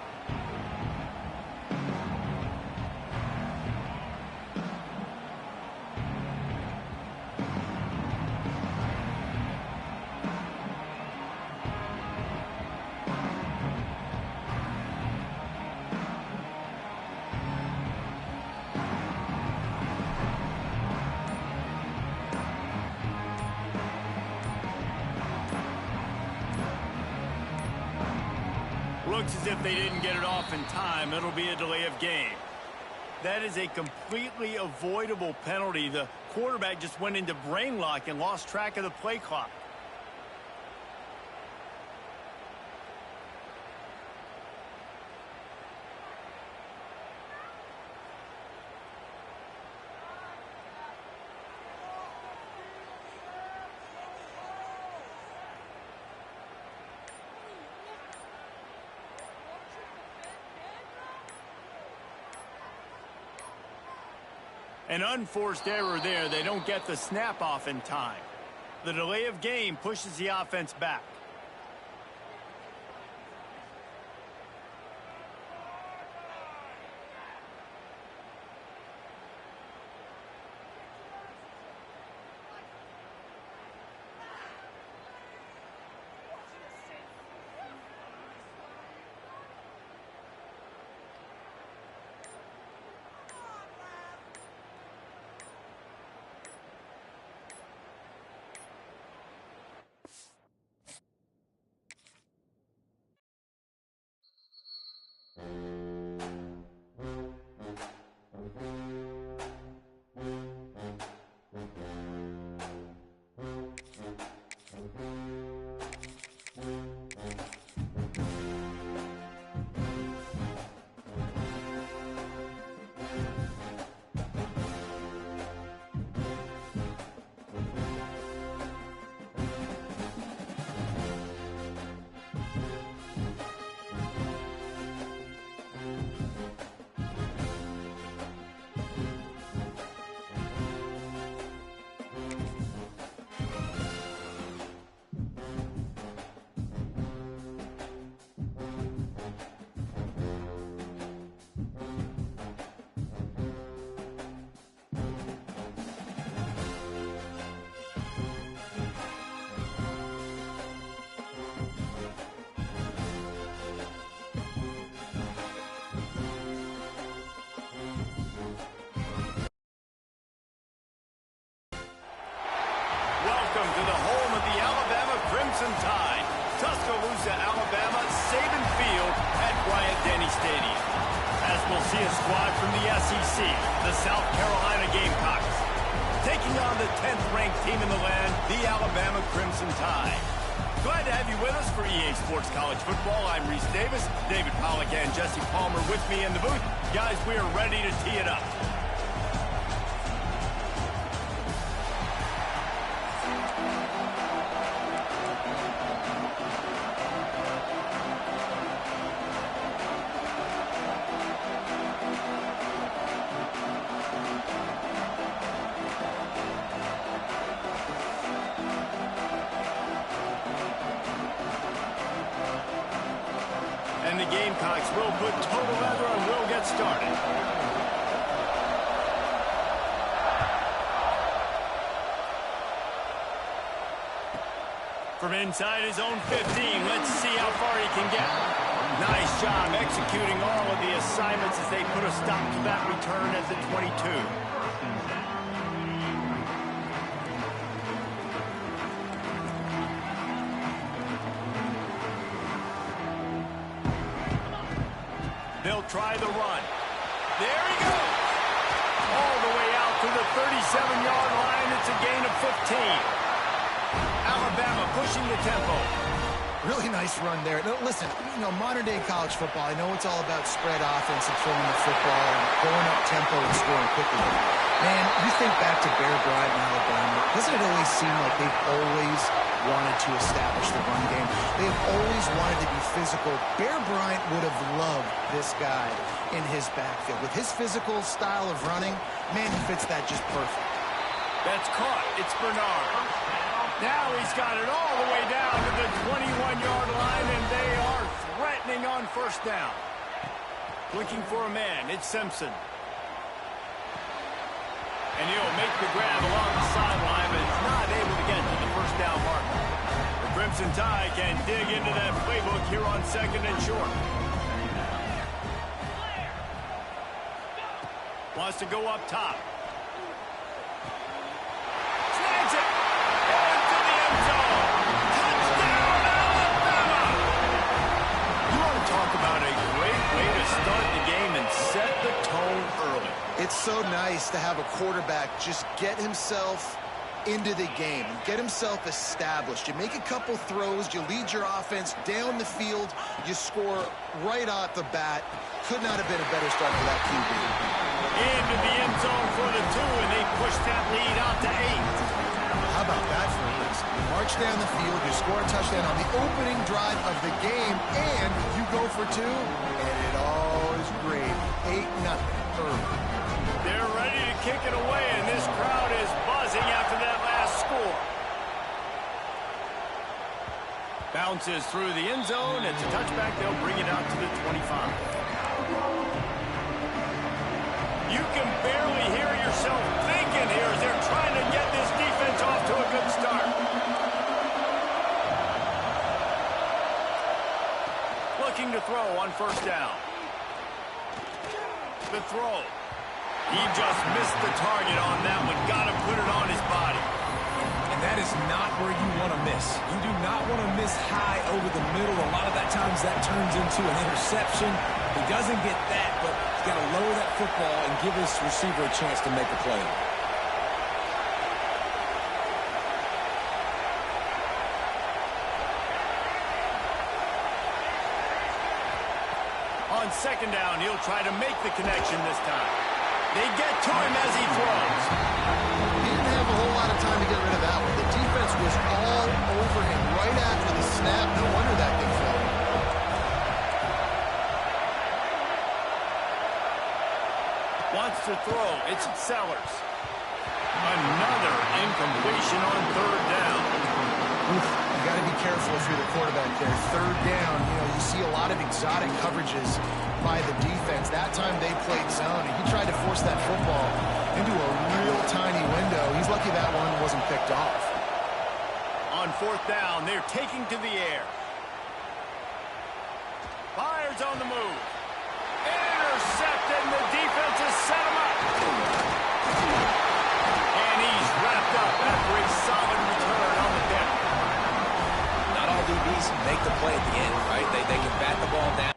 Looks as if they didn't get it off in time. It'll be a delay of game. That is a completely avoidable penalty. The quarterback just went into brain lock and lost track of the play clock. An unforced error there. They don't get the snap off in time. The delay of game pushes the offense back. to the home of the Alabama Crimson Tide. Tuscaloosa, Alabama, Saban Field at Bryant-Denny Stadium. As we'll see a squad from the SEC, the South Carolina Gamecocks, taking on the 10th-ranked team in the land, the Alabama Crimson Tide. Glad to have you with us for EA Sports College Football. I'm Reese Davis, David Pollack and Jesse Palmer with me in the booth. Guys, we are ready to tee it up. And the Gamecocks will put total leather and will get started. From inside his own 15, let's see how far he can get. Nice job executing all of the assignments as they put a stop to that return at the 22. They'll try the run. There he goes. All the way out to the 37-yard line. It's a gain of 15. Alabama pushing the tempo. Really nice run there. Now, listen, modern-day college football, I know it's all about spread offense and throwing the football and going up tempo and scoring quickly. Man, you think back to Bear Bryant in Alabama, doesn't it always seem like they've always wanted to establish the run game? They've always wanted to be physical. Bear Bryant would have loved this guy in his backfield. With his physical style of running, man, he fits that just perfect. That's caught. It's Bernard. Now he's got it all the way down to the 21-yard line, and they are threatening on first down. Looking for a man. It's Simpson. And he'll make the grab along the sideline, but is not able to get to the first down marker. The Crimson Tide can dig into that playbook here on 2nd and short. Wants to go up top. Snags it. Into the end zone. Touchdown, Alabama! You want to talk about a great way to start the game and set the tone early. It's so nice to have a quarterback just get himself into the game, get himself established. You make a couple throws, you lead your offense down the field, you score right off the bat. Could not have been a better start for that QB. Into the end zone for the 2, and they push that lead out to 8. How about that for a reason? You march down the field, you score a touchdown on the opening drive of the game, and you go for 2, and it all is great. 8-0 early. They're ready to kick it away, and this crowd is buzzing after that last score. Bounces through the end zone. It's a touchback. They'll bring it out to the 25. You can barely hear yourself thinking here as they're trying to get this defense off to a good start. Looking to throw on first down. The throw. He just missed the target on that one. Got to put it on his body. And that is not where you want to miss. You do not want to miss high over the middle. A lot of that times that turns into an interception. He doesn't get that, but he's got to lower that football and give his receiver a chance to make a play. On second down, he'll try to make the connection this time. They get to him as he throws. He didn't have a whole lot of time to get rid of that one. The defense was all over him right after the snap. No wonder that thing fell. Wants to throw. It's Sellers. Another incompletion on third down. You got to be careful if you're the quarterback there. Third down, you see a lot of exotic coverages by the defense. That time they played zone, and he tried to force that football into a real tiny window. He's lucky that one wasn't picked off. On fourth down, they're taking to the air. Fires on the move. Intercepted, and the defense has set him up. And he's wrapped up after a solid return on play at the end, right? They can bat the ball down.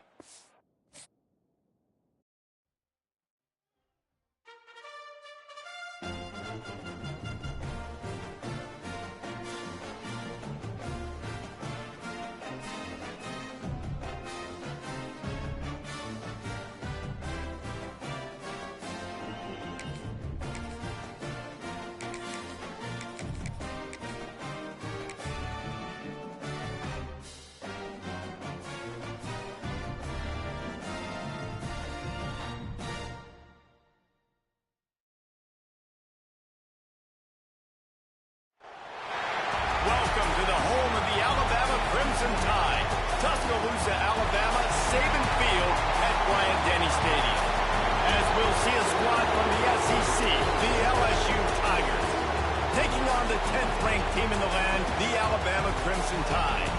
Welcome to the home of the Alabama Crimson Tide, Tuscaloosa, Alabama, Saban Field at Bryant-Denny Stadium. As we'll see a squad from the SEC, the LSU Tigers, taking on the 10th-ranked team in the land, the Alabama Crimson Tide.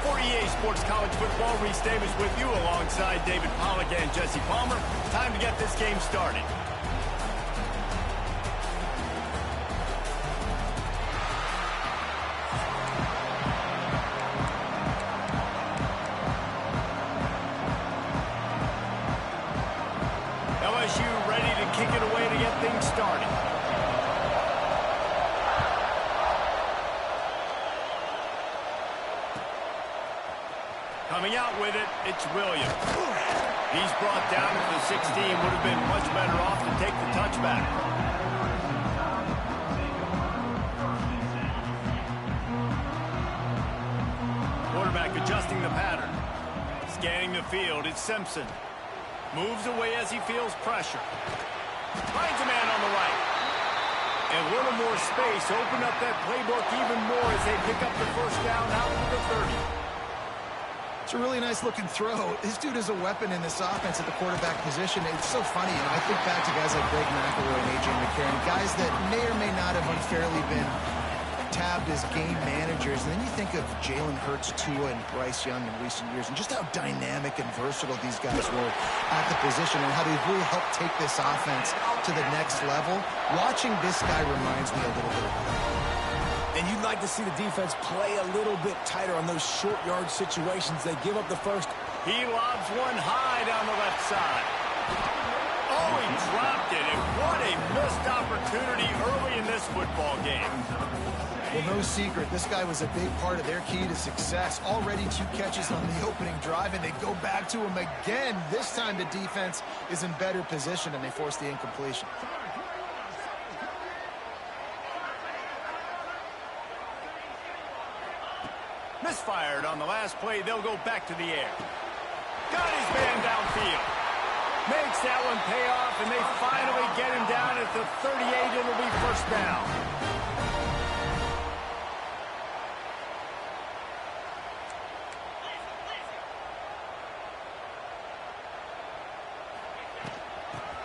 For EA Sports College Football, Reese Davis with you alongside David Pollack and Jesse Palmer. Time to get this game started. LSU ready to kick it away to get things started. Coming out with it, it's Williams. He's brought down to the 16. Would have been much better off to take the touchback. Quarterback adjusting the pattern. Scanning the field, it's Simpson. Moves away as he feels pressure. Finds a man on the right. And a little more space. Open up that playbook even more as they pick up the first down out to the 30. It's a really nice-looking throw. This dude is a weapon in this offense at the quarterback position. It's so funny. You know, I think back to guys like Greg McElroy and A.J. McCarron, guys that may or may not have unfairly been tabbed as game managers. And then you think of Jalen Hurts, Tua, and Bryce Young in recent years, and just how dynamic and versatile these guys were at the position and how they've really helped take this offense to the next level. Watching this guy reminds me a little bit of that. And you'd like to see the defense play a little bit tighter on those short yard situations. They give up the first. He lobs one high down the left side. Oh, he dropped it, and what a missed opportunity early in this football game. Well, no secret, this guy was a big part of their key to success. Already 2 catches on the opening drive, and they go back to him again. This time the defense is in better position, and they force the incompletion. Misfired on the last play. They'll go back to the air. Got his man downfield. Makes that one pay off, and they finally get him down at the 38. It'll be first down.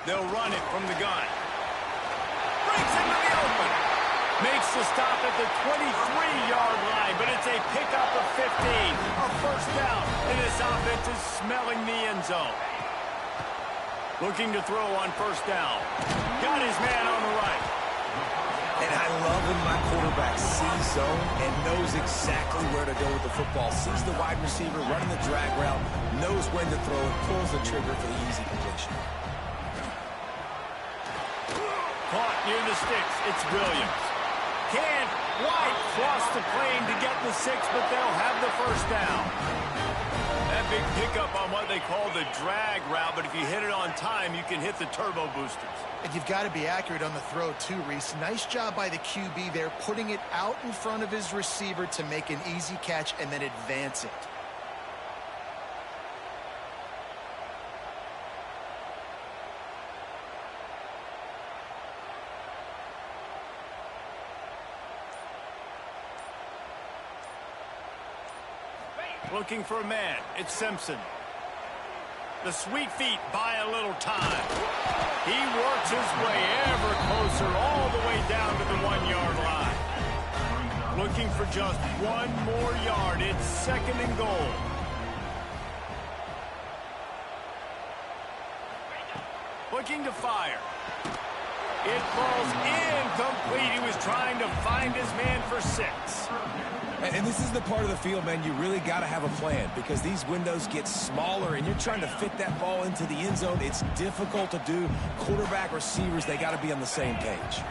They'll run it from the gun. Breaks into the open. Makes the stop at the 23-yard line, but it's a pickup of 15. A first down, and this offense is smelling the end zone. Looking to throw on first down. Got his man on the right. And I love when my quarterback sees zone and knows exactly where to go with the football. Sees the wide receiver running the drag route, knows when to throw it, pulls the trigger for the easy completion. Caught near the sticks. It's Williams. Can't quite cross the plane to get the 6, but they'll have the first down. That big pickup on what they call the drag route, but if you hit it on time, you can hit the turbo boosters. And you've got to be accurate on the throw too, Reese. Nice job by the QB there, putting it out in front of his receiver to make an easy catch and then advance it. Looking for a man. It's Simpson. The sweet feet buy a little time. He works his way ever closer all the way down to the 1-yard line. Looking for just 1 more yard. It's 2nd and goal. Looking to fire. It falls incomplete. He was trying to find his man for 6. And this is the part of the field, man, you really got to have a plan because these windows get smaller and you're trying to fit that ball into the end zone. It's difficult to do. Quarterback, receivers, they got to be on the same page.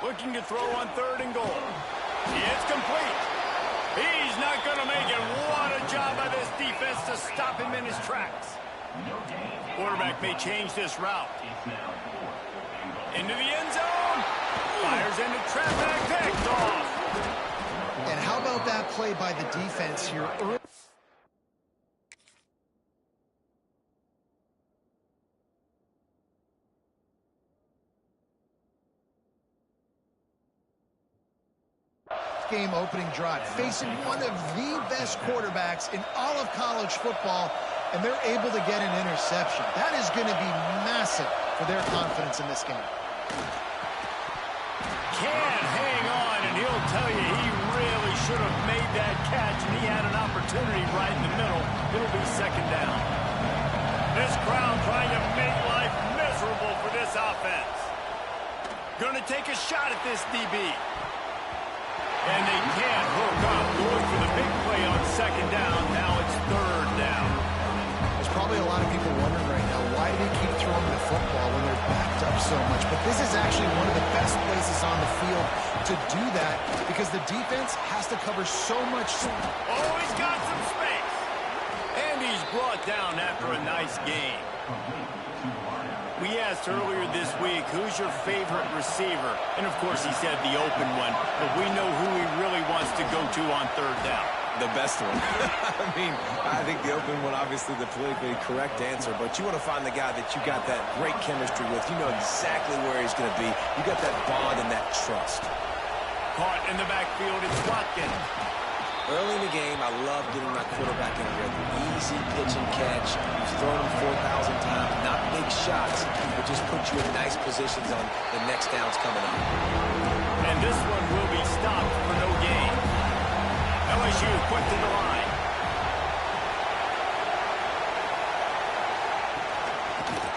Looking to throw on 3rd and goal. It's complete. He's not going to make it. What a job by this defense to stop him in his tracks. Quarterback may change this route. Into the end zone. Fires into traffic. Picked off. And how about that play by the defense here? Game opening drive, facing one of the best quarterbacks in all of college football, and they're able to get an interception. That is going to be massive for their confidence in this game. Can't hang on, and he'll tell you he really should have made that catch, and he had an opportunity right in the middle. It'll be 2nd down. This crowd trying to make life miserable for this offense. Going to take a shot at this DB. And they can't hook up. Going for the big play on 2nd down. Now it's 3rd down. There's probably a lot of people wondering right now, why do they keep throwing the football when they're backed up so much? But this is actually one of the best places on the field to do that because the defense has to cover so much. Oh, he's got some space. And he's brought down after a nice game. We asked earlier this week, who's your favorite receiver? And, of course, he said the open one. But we know who he really wants to go to on 3rd down. The best one. I think the open one, obviously the politically correct answer, but you want to find the guy that you got that great chemistry with. You know exactly where he's going to be. You got that bond and that trust. Caught in the backfield, it's Watkins. Early in the game, I love getting my quarterback in a rhythm. Easy pitch and catch. You've thrown him 4,000 times. Not big shots, but just put you in nice positions on the next downs coming up. And this one will be stopped for no gain. LSU quick to the line.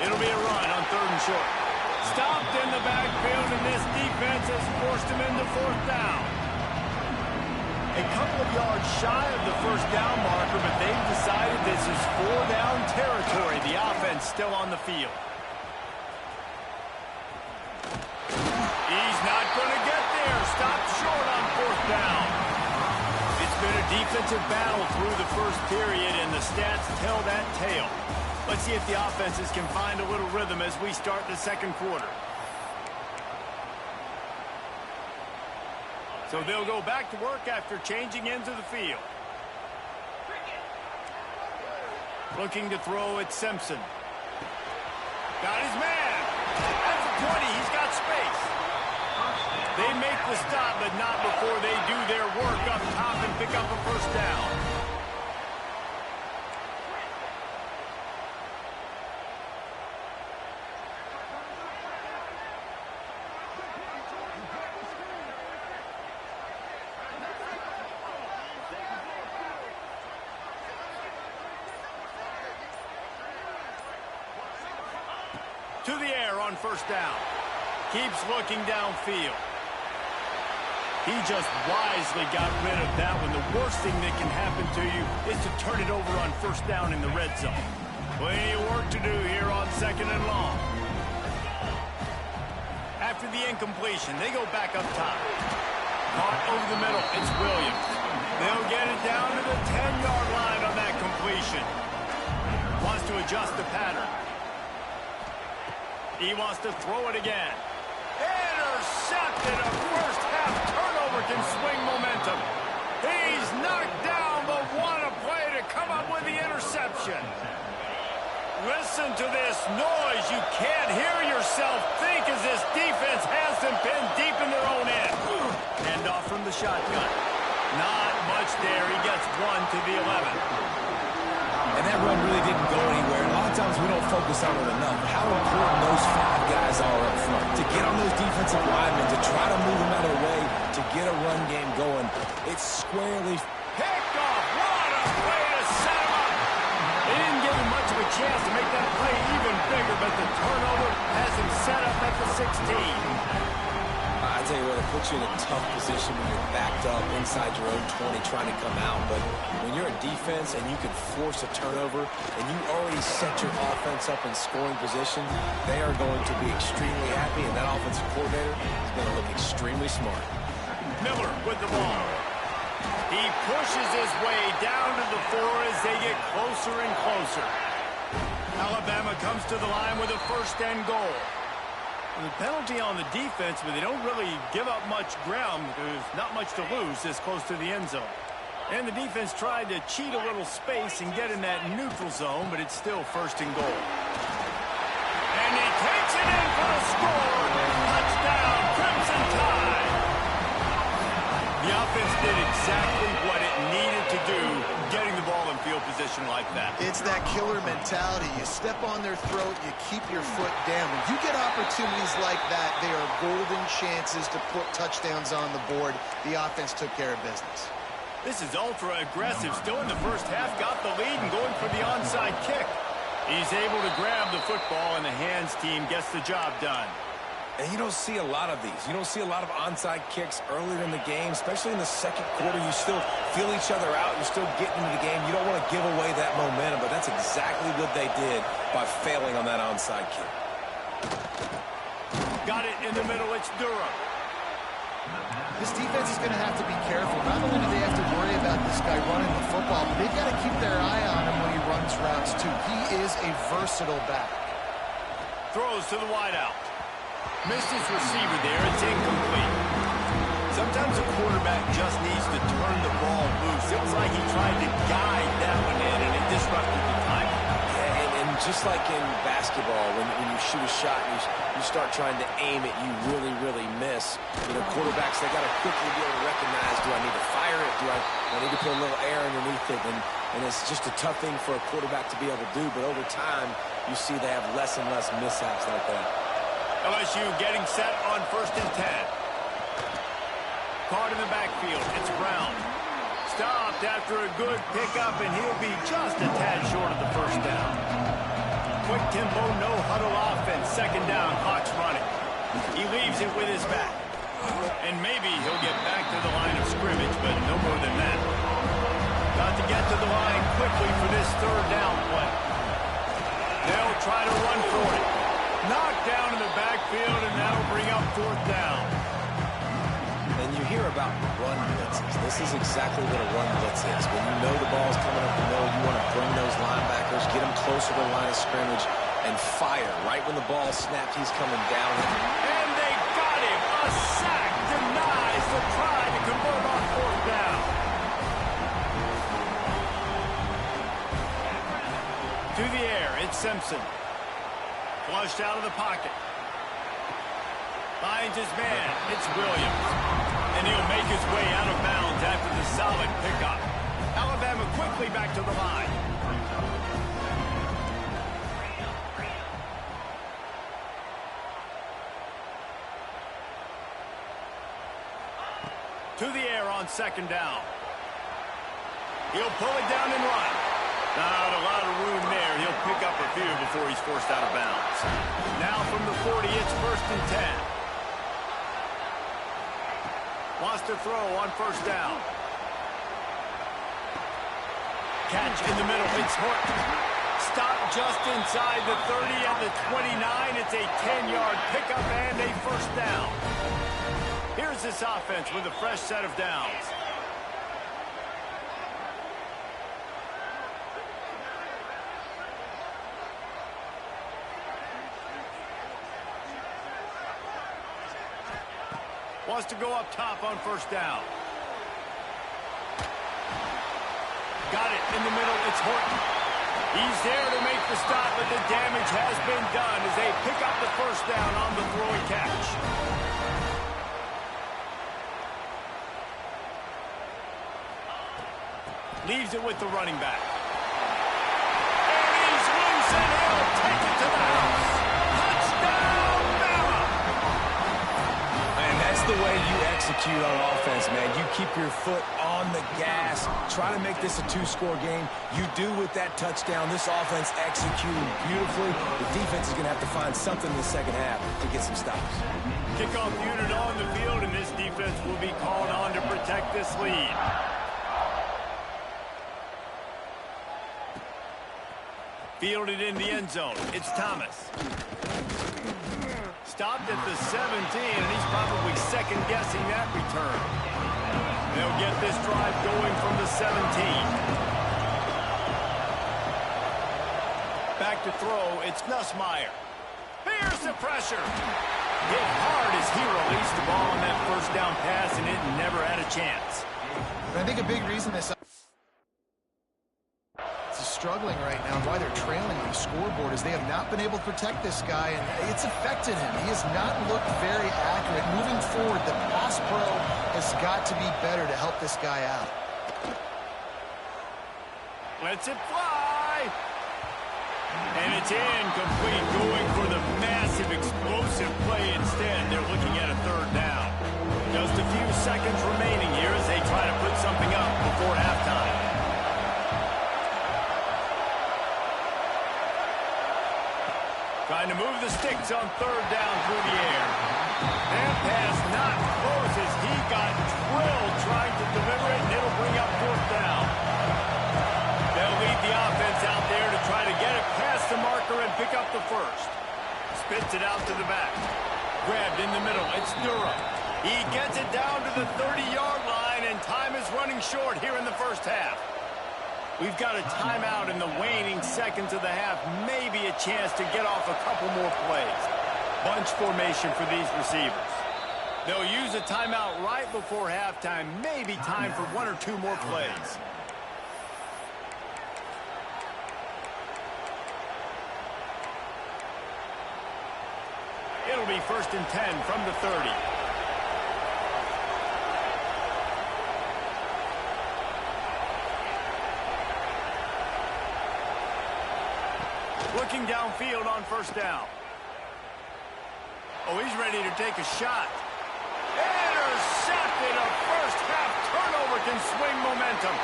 It'll be a run on 3rd and short. Stopped in the backfield, and this defense has forced him into 4th down. A couple of yards shy of the 1st down marker, but they've decided this is 4-down territory. The offense still on the field. He's not going to get there. Stopped short on 4th down. It's been a defensive battle through the 1st period, and the stats tell that tale. Let's see if the offenses can find a little rhythm as we start the 2nd quarter. So they'll go back to work after changing ends of the field. Looking to throw at Simpson. Got his man. At the 20, he's got space. They make the stop, but not before they do their work up top and pick up a 1st down. To the air on 1st down. Keeps looking downfield. He just wisely got rid of that one. The worst thing that can happen to you is to turn it over on 1st down in the red zone. Plenty of work to do here on 2nd and long. After the incompletion, they go back up top. Caught over the middle. It's Williams. They'll get it down to the 10-yard line on that completion. Wants to adjust the pattern. He wants to throw it again. Intercepted. A 1st half turnover can swing momentum. He's knocked down, but what a play to come up with the interception. Listen to this noise. You can't hear yourself think as this defense has them pinned deep in their own end. Hand off from the shotgun. Not much there. He gets 1 to the 11. And that run really didn't go anywhere. A lot of times we don't focus on it enough. How important those 5 guys are up front. To get on those defensive linemen, to try to move them out of the way, to get a run game going. It's squarely picked off. What a way to set him up. They didn't give him much of a chance to make that play even bigger, but the turnover has him set up at the 16. I tell you what, it puts you in a tough position when you're backed up inside your own 20 trying to come out. But when you're a defense and you can force a turnover and you already set your offense up in scoring position, they are going to be extremely happy, and that offensive coordinator is going to look extremely smart. Miller with the ball. He pushes his way down to the 4 as they get closer and closer. Alabama comes to the line with a first and goal. The penalty on the defense, but they don't really give up much ground. There's not much to lose this close to the end zone. And the defense tried to cheat a little space and get in that neutral zone, but it's still first and goal. And he takes it in for a score. Touchdown, Crimson Tide. The offense did exactly what it needed to do, getting the ball in field position like that. It's that killer mentality. You step on their throat, you keep your foot down. When you get opportunities like that, they are golden chances to put touchdowns on the board. The offense took care of business. This is ultra aggressive. Still in the first half, got the lead and going for the onside kick. He's able to grab the football, and the hands team gets the job done. And you don't see a lot of these. You don't see a lot of onside kicks earlier in the game, especially in the second quarter. You still feel each other out. You're still getting into the game. You don't want to give away that momentum, but that's exactly what they did by failing on that onside kick. Got it in the middle. It's Durham. This defense is going to have to be careful. Not only do they have to worry about this guy running the football, but they've got to keep their eye on him when he runs routes, too. He is a versatile back. Throws to the wideout. Missed his receiver there. It's incomplete. Sometimes a quarterback just needs to turn the ball loose. It was like he tried to guide that one in, and it disrupted the time. And just like in basketball, when you shoot a shot and you start trying to aim it, you really miss. You know, quarterbacks, they got to quickly be able to recognize, do I need to fire it? Do I need to put a little air underneath it? And it's just a tough thing for a quarterback to be able to do. But over time, you see they have less and less mishaps like that. LSU getting set on 1st and 10. Caught in the backfield. It's Brown. Stopped after a good pickup, and he'll be just a tad short of the first down. Quick tempo, no huddle offense. Second down, Hawks running. He leaves it with his back. And maybe he'll get back to the line of scrimmage, but no more than that. Got to get to the line quickly for this third down play. They'll try to run for it. Knocked down in the backfield, and that'll bring up 4th down. And you hear about run blitzes. This is exactly what a run blitz is. When you know the ball's coming up the middle, you want to bring those linebackers, get them closer to the line of scrimmage, and fire. Right when the ball snapped, he's coming down. And they got him. A sack denies the try to convert on 4th down. To the air, it's Simpson. Flushed out of the pocket. Finds his man. It's Williams. And he'll make his way out of bounds after the solid pickup. Alabama quickly back to the line. To the air on 2nd down. He'll pull it down and run. Not a lot of room there. He'll pick up a few before he's forced out of bounds. Now from the 40, it's 1st and 10. Wants to throw on 1st down. Catch in the middle. It's Horton. Stop just inside the 30 at the 29. It's a 10-yard pickup and a 1st down. Here's this offense with a fresh set of downs. Wants to go up top on 1st down. Got it in the middle. It's Horton. He's there to make the stop, but the damage has been done as they pick up the 1st down on the throw and catch. Leaves it with the running back. And he's loose, and he'll take it to the house. Touchdown, Bama! And that's the way way you execute on offense, man. You keep your foot on the gas. Try to make this a two-score game. You do with that touchdown. This offense executing beautifully. The defense is going to have to find something in the second half to get some stops. Kickoff unit on the field, and this defense will be called on to protect this lead. Fielded in the end zone. It's Thomas. Stopped at the 17, and he's probably second-guessing that return. They'll get this drive going from the 17. Back to throw, it's Nussmeier. Here's the pressure. Hit hard as he released the ball on that first down pass, and it never had a chance. I think a big reason this struggling right now, why they're trailing on the scoreboard, is they have not been able to protect this guy, and it's affected him. He has not looked very accurate. Moving forward, the pass pro has got to be better to help this guy out. Lets it fly. And it's incomplete, going for the massive explosive play instead. They're looking at a third down. Just a few seconds remaining here as they try to put something up before halftime. Trying to move the sticks on third down through the air. That pass not close as he got drilled trying to deliver it, and it'll bring up fourth down. They'll lead the offense out there to try to get it past the marker and pick up the first. Spits it out to the back. Grabbed in the middle. It's Durham. He gets it down to the 30-yard line, and time is running short here in the first half. We've got a timeout in the waning seconds of the half. Maybe a chance to get off a couple more plays. Bunch formation for these receivers. They'll use a timeout right before halftime. Maybe time for one or two more plays. It'll be 1st and 10 from the 30. Looking downfield on first down. Oh, he's ready to take a shot. Intercepted. A first half turnover can swing momentum.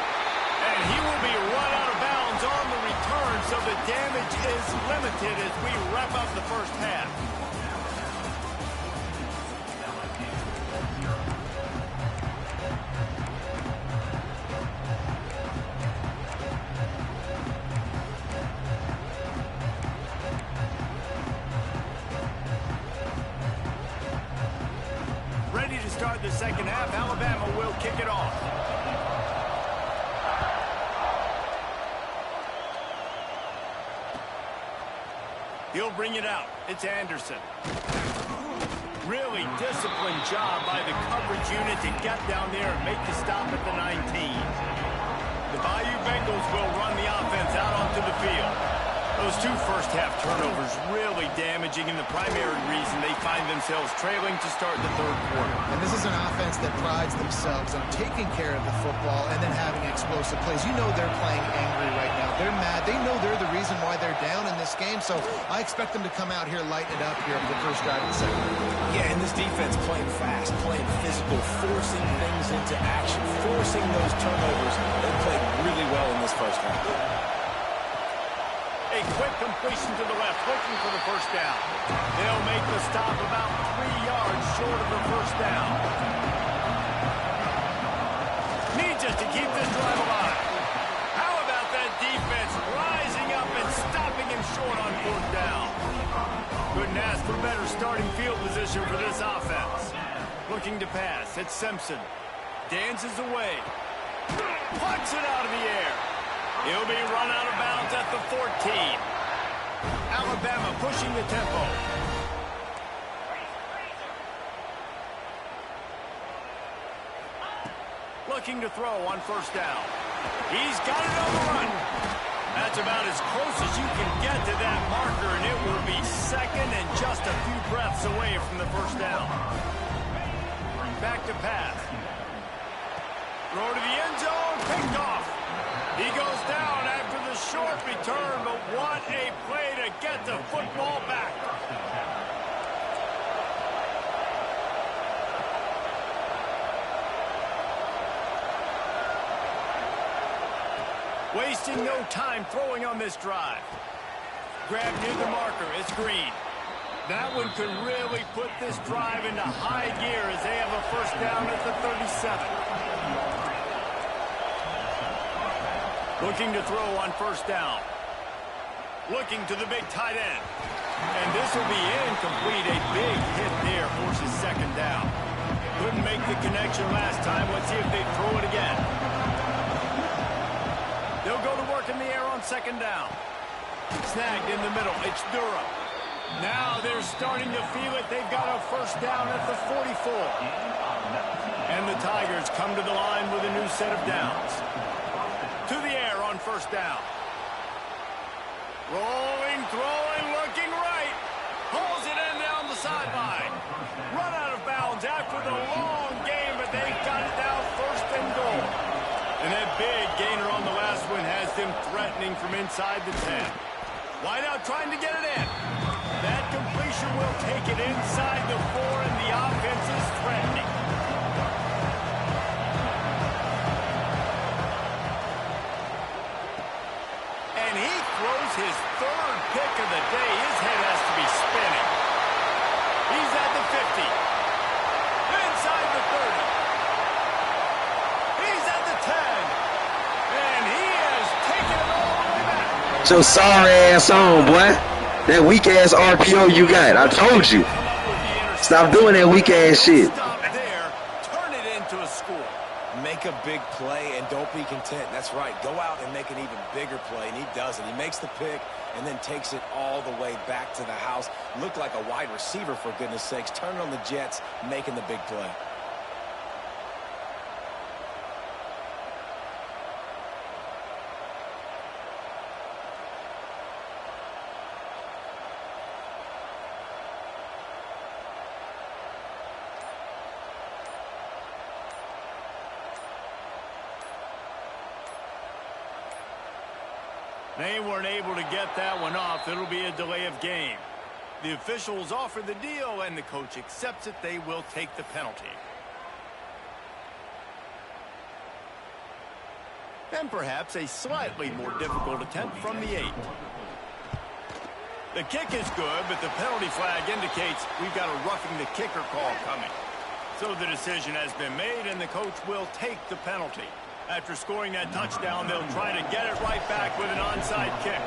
And he will be run out of bounds on the return, so the damage is limited as we wrap up the first half. Start the second half. Alabama will kick it off. He'll bring it out. It's Anderson. Really disciplined job by the coverage unit to get down there and make the stop at the 19. The Bayou Bengals will run the offense out onto the field. Those two first-half turnovers really damaging, and the primary reason they find themselves trailing to start the third quarter. And this is an offense that prides themselves on taking care of the football and then having explosive plays. You know they're playing angry right now. They're mad. They know they're the reason why they're down in this game, so I expect them to come out here, lighten it up here for the first drive of the second. Yeah, and this defense playing fast, playing physical, forcing things into action, forcing those turnovers. They played really well in this first half. A quick completion to the left, looking for the first down. They'll make the stop about 3 yards short of the first down. Needs it to keep this drive alive. How about that defense rising up and stopping him short on fourth down? Couldn't ask for better starting field position for this offense. Looking to pass, it's Simpson. Dances away. Punts it out of the air. He'll be run out of bounds at the 14. Alabama pushing the tempo. Looking to throw on first down. He's got it on the run. That's about as close as you can get to that marker, and it will be second and just a few breaths away from the first down. Back to pass. Throw to the end zone, picked off. He goes down after the short return, but what a play to get the football back. Wasting no time throwing on this drive. Grab near the marker. It's Green. That one could really put this drive into high gear as they have a first down at the 37. Looking to throw on first down. Looking to the big tight end. And this will be incomplete. A big hit there forces second down. Couldn't make the connection last time. Let's see if they throw it again. They'll go to work in the air on second down. Snagged in the middle. It's Durham. Now they're starting to feel it. They've got a first down at the 44. And the Tigers come to the line with a new set of downs. To the air on first down. Rolling, throwing, looking right. Pulls it in down the sideline. Run out of bounds after the long game, but they've got it now first and goal. And that big gainer on the last one has them threatening from inside the 10. Wideout trying to get it in. That completion will take it inside the 4, and the offense is threatening. And he throws his third pick of the day. His head has to be spinning. He's at the 50. Inside the 30. He's at the 10. And he has taken it all the way back. So sorry ass on, boy. That weak ass RPO you got. I told you. Stop doing that weak ass shit. Stop there. Turn it into a score. Make a big play and don't be content. That's right. Go out and make an even bigger play, and he does it. He makes the pick and then takes it all the way back to the house. Looked like a wide receiver, for goodness sakes. Turning on the Jets, making the big play. They weren't able to get that one off. It'll be a delay of game. The officials offer the deal, and the coach accepts it. They will take the penalty. And perhaps a slightly more difficult attempt from the 8. The kick is good, but the penalty flag indicates we've got a roughing the kicker call coming. So the decision has been made, and the coach will take the penalty. After scoring that touchdown, they'll try to get it right back with an onside kick.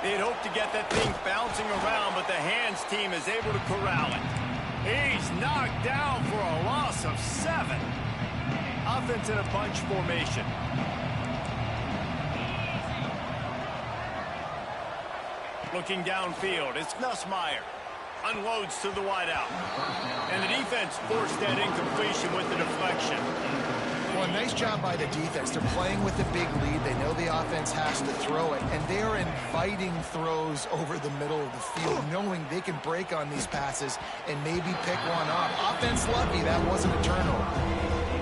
They'd hope to get that thing bouncing around, but the hands team is able to corral it. He's knocked down for a loss of 7. Offense in a bunch formation. Looking downfield, it's Nussmeier. Unloads to the wideout. And the defense forced that incompletion with the deflection. Well, nice job by the defense. They're playing with a big lead. They know the offense has to throw it, and they're inviting throws over the middle of the field, knowing they can break on these passes and maybe pick one off. Offense lucky, that wasn't a turnover.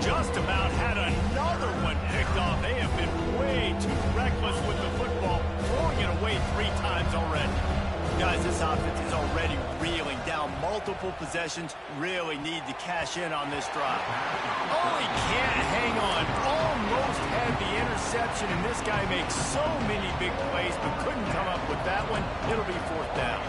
Just about had another one picked off. They have been way too reckless with the football, throwing it away 3 times already. Guys, this offense is already reeling down multiple possessions. Really need to cash in on this drive. Oh, he can't hang on. Almost had the interception, and this guy makes so many big plays, but couldn't come up with that one. It'll be 4th down.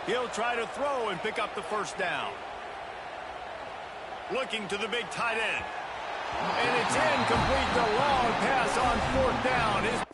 He'll try to throw and pick up the first down. Looking to the big tight end. And it's incomplete. The long pass on 4th down is...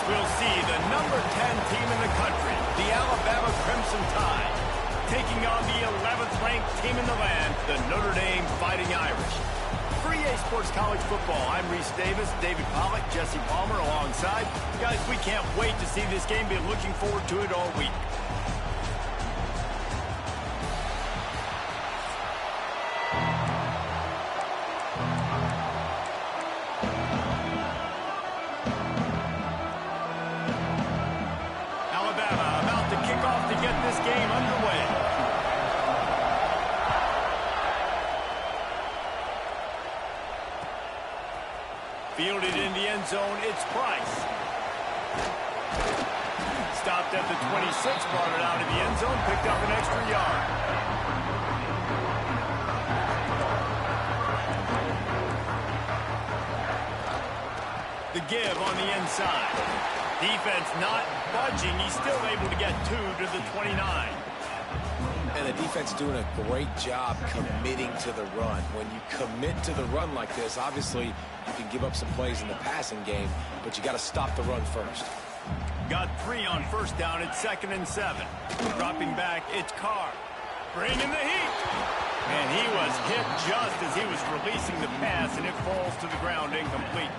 we'll see the number 10 team in the country, the Alabama Crimson Tide, taking on the 11th ranked team in the land, the Notre Dame Fighting Irish. For EA Sports College Football, I'm Reese Davis, David Pollack, Jesse Palmer alongside. Guys, we can't wait to see this game. Been looking forward to it all week. Alabama about to kick off to get this game underway. Fielded in the end zone, it's Price. Stopped at the 26, brought it out of the end zone, picked up an extra yard. The give on the inside. Defense not budging. He's still able to get 2 to the 29. And the defense doing a great job committing to the run. When you commit to the run like this, obviously you can give up some plays in the passing game, but you got to stop the run first. Got 3 on first down. It's 2nd and 7. Dropping back, it's Carr. Bringing the heat. And he was hit just as he was releasing the pass, and it falls to the ground incomplete.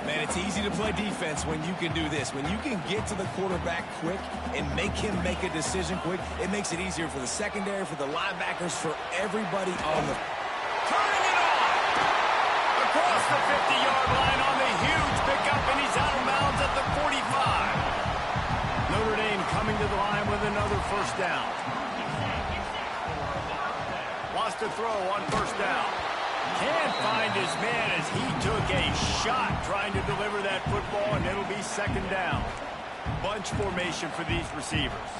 Man, it's easy to play defense when you can do this. When you can get to the quarterback quick and make him make a decision quick, it makes it easier for the secondary, for the linebackers, for everybody on the... Turning it on! Across the 50-yard line on the huge pickup, and he's out of bounds at the 45. Notre Dame coming to the line with another first down. Lost a throw on first down. Can't find his man as he took a shot trying to deliver that football, and it'll be 2nd down. Bunch formation for these receivers.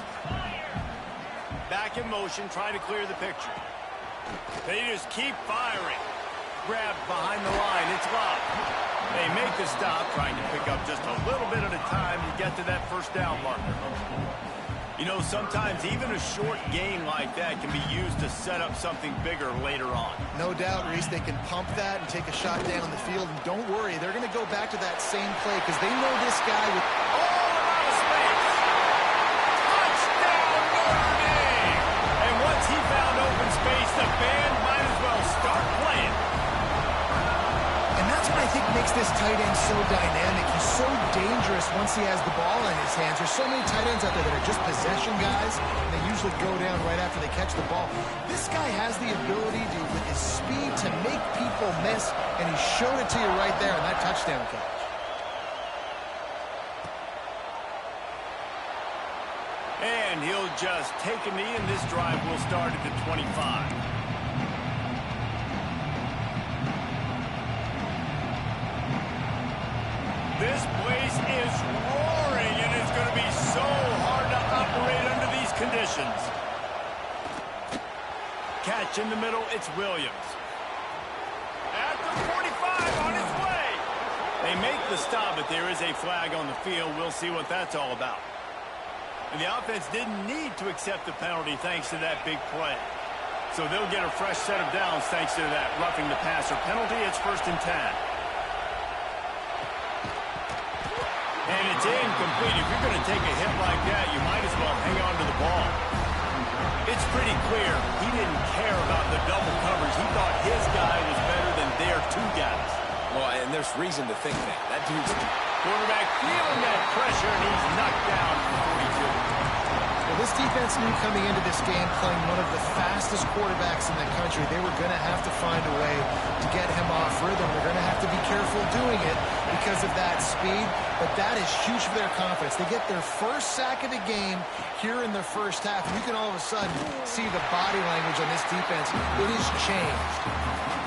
Back in motion, trying to clear the picture. They just keep firing. Grabbed behind the line, it's Love. They make the stop, trying to pick up just a little bit at a time to get to that first down marker. You know, sometimes even a short game like that can be used to set up something bigger later on. No doubt, Reese, they can pump that and take a shot down the field. And don't worry, they're going to go back to that same play because they know this guy with all out of space. Touchdown, Notre Dame! And once he found open space, the band might as well start playing. And that's what I think makes this tight end so dynamic. He's so dangerous once he has the ball in his hands. There's so many tight ends out there that are just possession guys, and they usually go down right after they catch the ball. This guy has the ability to, with his speed, to make people miss, and he showed it to you right there in that touchdown catch. And he'll just take a knee, and this drive will start at the 25. This place is roaring, and it's going to be so hard to operate under these conditions. Catch in the middle, it's Williams. At the 45, on his way. They make the stop, but there is a flag on the field. We'll see what that's all about. And the offense didn't need to accept the penalty thanks to that big play. So they'll get a fresh set of downs thanks to that roughing the passer penalty. It's 1st and 10. And it's incomplete. If you're going to take a hit like that, you might as well hang on to the ball. It's pretty clear he didn't care about the double coverage. He thought his guy was better than their 2 guys. Well, and there's reason to think that. That dude's... Quarterback feeling that pressure, and he's knocked down at the 42. Well, this defense knew coming into this game, playing one of the fastest quarterbacks in the country, they were going to have to find a way to get him off rhythm. They're going to have to be careful doing it because of that speed, but that is huge for their confidence. They get their first sack of the game here in the first half, and you can all of a sudden see the body language on this defense. It has changed.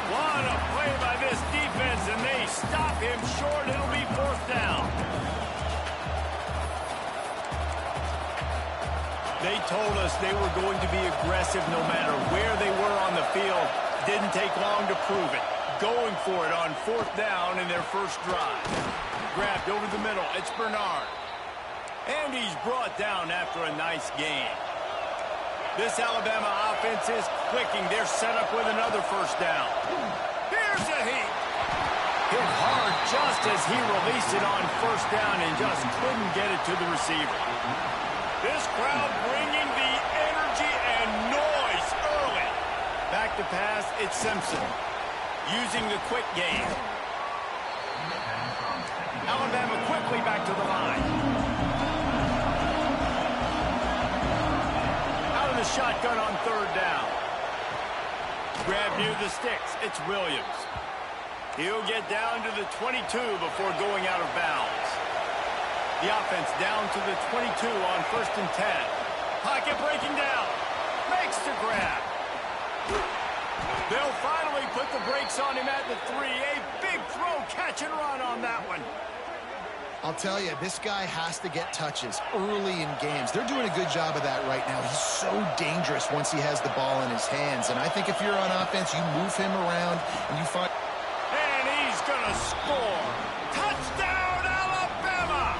What a play by this defense, and they stop him short. It'll be 4th down. They told us they were going to be aggressive no matter where they were on the field. Didn't take long to prove it. Going for it on 4th down in their first drive. Grabbed over the middle. It's Bernard. And he's brought down after a nice gain. This Alabama offense is clicking. They're set up with another first down. Here's a heat. Hit hard just as he released it on first down and just couldn't get it to the receiver. This crowd bringing the energy and noise early. Back to pass, it's Simpson. Using the quick game. Alabama quickly back to the line. Out of the shotgun on third down. Grab near the sticks. It's Williams. He'll get down to the 22 before going out of bounds. The offense down to the 22 on 1st and 10. Pocket breaking down. Makes the grab. They'll finally put the brakes on him at the 3. A big throw, catch and run on that one. I'll tell you, this guy has to get touches early in games. They're doing a good job of that right now. He's so dangerous once he has the ball in his hands. And I think if you're on offense, you move him around and you find... And he's going to score. Touchdown, Alabama!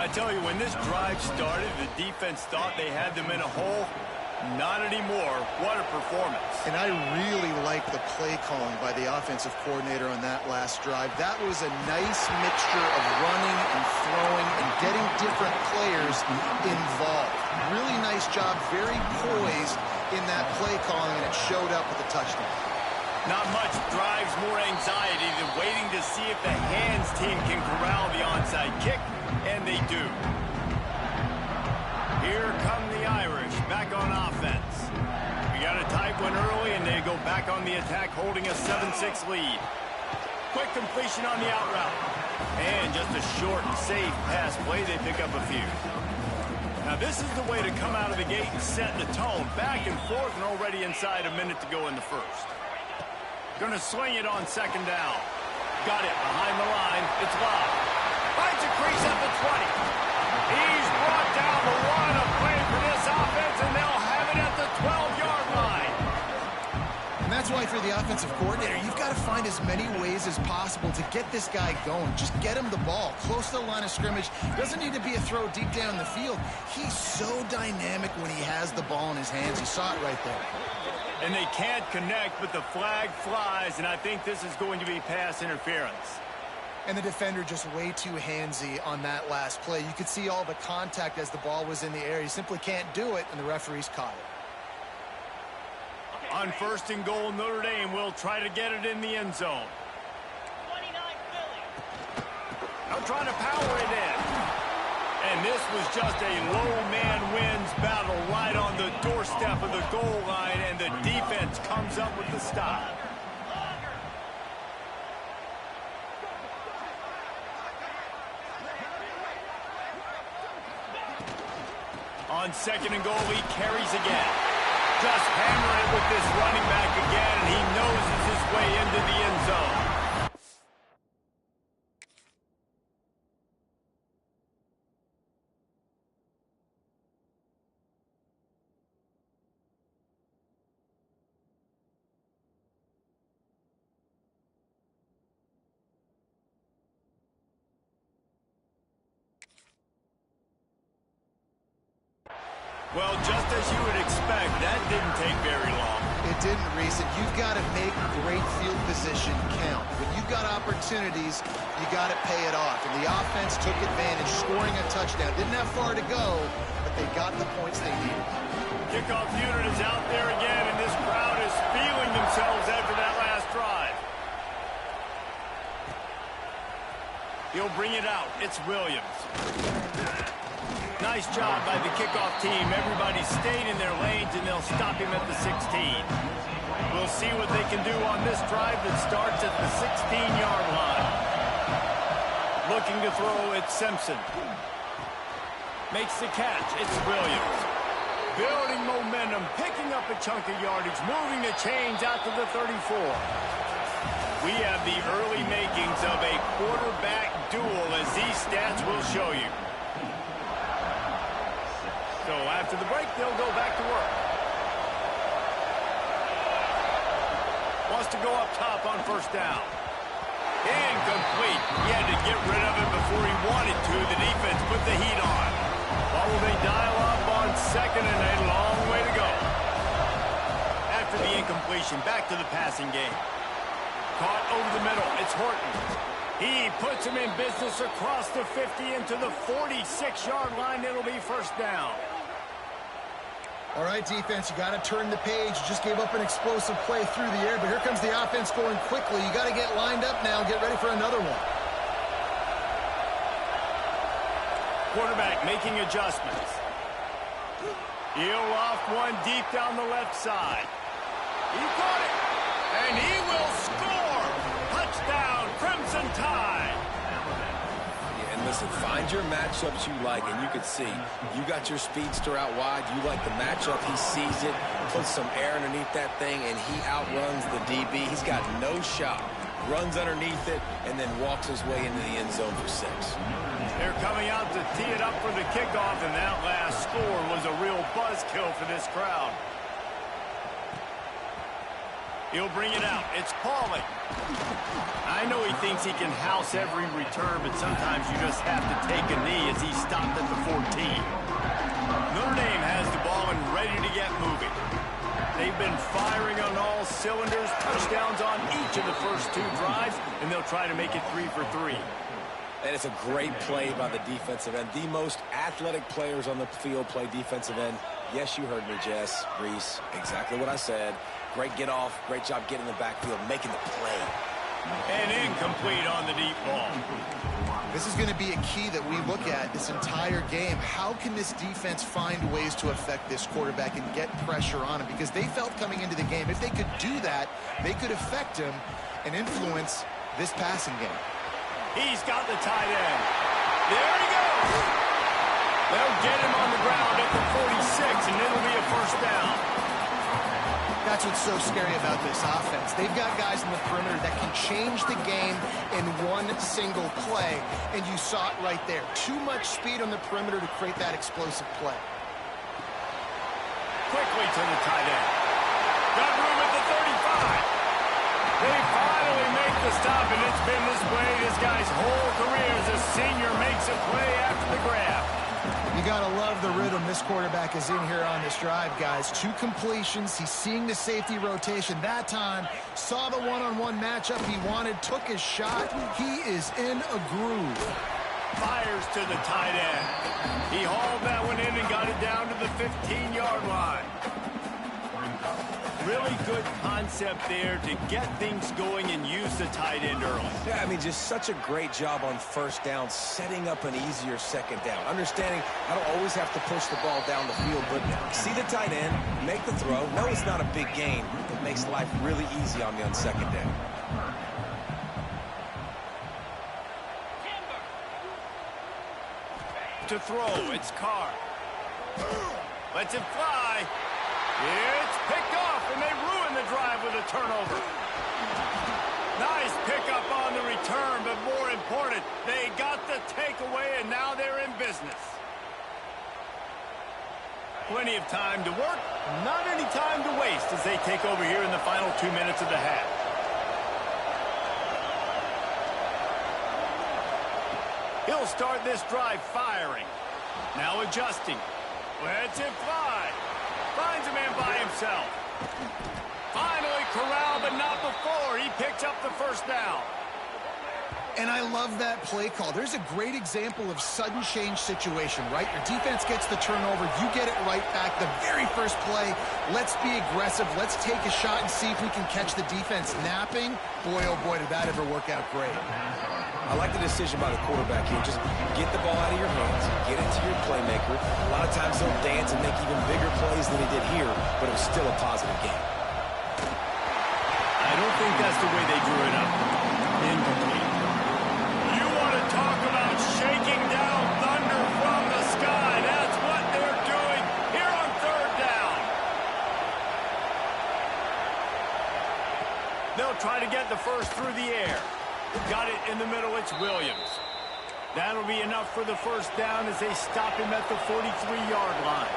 I tell you, when this drive started, the defense thought they had them in a hole. Not anymore. What a performance. And I really like the play calling by the offensive coordinator on that last drive. That was a nice mixture of running and throwing and getting different players involved. Really nice job, very poised in that play calling, and it showed up with the touchdown. Not much drives more anxiety than waiting to see if the hands team can corral the onside kick, and they do. Here come the Irish, back on offense. We got a tight one early, and they go back on the attack, holding a 7-6 lead. Quick completion on the out route. And just a short and safe pass play, they pick up a few. Now this is the way to come out of the gate and set the tone. Back and forth, and already inside a minute to go in the first. Gonna swing it on 2nd down. Got it behind the line. It's Love. Finds a crease at the 20. He's brought down the one of play for this offense, and they'll have it at the 12-yard line. And that's why for the offensive coordinator, you've got to find as many ways as possible to get this guy going. Just get him the ball close to the line of scrimmage. Doesn't need to be a throw deep down the field. He's so dynamic when he has the ball in his hands. You saw it right there. And they can't connect, but the flag flies, and I think this is going to be pass interference. And the defender just way too handsy on that last play. You could see all the contact as the ball was in the air. He simply can't do it, and the referees caught it. On 1st and goal, Notre Dame will try to get it in the end zone. 29 Philly. I'm trying to power it in. And this was just a low man wins battle right on the doorstep of the goal line, and the defense comes up with the stop. On 2nd and goal, he carries again. Just hammering it with this running back again, and he noses his way into the end zone. Well, just as you would expect, that didn't take very long. It didn't, Reese. And you've got to make great field position count. When you've got opportunities, you got to pay it off. And the offense took advantage, scoring a touchdown. Didn't have far to go, but they got the points they needed. Kickoff unit is out there again, and this crowd is feeling themselves after that last drive. He'll bring it out. It's Williams. Nice job by the kickoff team. Everybody stayed in their lanes, and they'll stop him at the 16. We'll see what they can do on this drive that starts at the 16-yard line. Looking to throw, it's Simpson. Makes the catch. It's Williams. Building momentum, picking up a chunk of yardage, moving the chains out to the 34. We have the early makings of a quarterback duel, as these stats will show you. So after the break, they'll go back to work. Wants to go up top on 1st down. Incomplete. He had to get rid of it before he wanted to. The defense put the heat on. What will they dial up on 2nd and a long way to go? After the incompletion, back to the passing game. caught over the middle. It's Horton. He puts him in business across the 50 into the 46-yard line. It'll be first down. All right, defense, you got to turn the page. You just gave up an explosive play through the air, but here comes the offense going quickly. You got to get lined up now and get ready for another one. Quarterback making adjustments. He'll loft one deep down the left side. He got it, and he will score. Touchdown, Crimson Tide. Yeah, and listen, find your matchups you like, and you can see you got your speedster out wide. You like the matchup. He sees it, puts some air underneath that thing, and he outruns the DB. He's got no shot. Runs underneath it, and then walks his way into the end zone for 6. They're coming out to tee it up for the kickoff, and that last score was a real buzzkill for this crowd. He'll bring it out. It's Pauly. I know he thinks he can house every return, but sometimes you just have to take a knee as he's stopped at the 14. Notre Dame has the ball and ready to get moving. They've been firing on all cylinders, touchdowns on each of the first 2 drives, and they'll try to make it 3 for 3. And it's a great play by the defensive end. The most athletic players on the field play defensive end. Yes, you heard me, Jess, Reese. Exactly what I said. Great get off. Great job getting in the backfield, making the play. And incomplete on the deep ball. This is going to be a key that we look at this entire game. How can this defense find ways to affect this quarterback and get pressure on him? Because they felt coming into the game, if they could do that, they could affect him and influence this passing game. He's got the tight end. There he goes. They'll get him on the ground at the 46, and it'll be a first down. That's what's so scary about this offense. They've got guys in the perimeter that can change the game in one single play, and you saw it right there. Too much speed on the perimeter to create that explosive play. Quickly to the tight end. Got room at the 35. They finally make the stop, and it's been this way this guy's whole career as a senior makes a play after the grab. You got to love the rhythm this quarterback is in here on this drive, guys. 2 completions. He's seeing the safety rotation. That time, saw the one-on-one matchup he wanted, took his shot. He is in a groove. Fires to the tight end. He hauled that one in and got it down to the 15-yard line. Really good concept there to get things going and use the tight end early. Yeah, I mean, just such a great job on first down, setting up an easier second down. Understanding I don't always have to push the ball down the field, but see the tight end, make the throw. No, it's not a big gain. It makes life really easy on me on second down. To throw, it's Carr. Lets it fly. It's picked off, and they ruin the drive with a turnover. Nice pickup on the return, but more important, they got the takeaway, and now they're in business. Plenty of time to work, not any time to waste as they take over here in the final 2 minutes of the half. He'll start this drive firing. Now adjusting. Lets it fly. Finds a man by himself. Finally corralled, but not before. He picks up the first down. And I love that play call. There's a great example of sudden change situation, right? Your defense gets the turnover. You get it right back. The very first play, let's be aggressive. Let's take a shot and see if we can catch the defense napping. Boy, oh boy, did that ever work out great. I like the decision by the quarterback here. Just get the ball out of your hands, get it to your playmaker. A lot of times they'll dance and make even bigger plays than he did here, but it was still a positive game. I don't think that's the way they drew it up. Incomplete. You want to talk about shaking down thunder from the sky. That's what they're doing here on third down. They'll try to get the first through the air. Got it in the middle, it's Williams. That'll be enough for the first down as they stop him at the 43-yard line.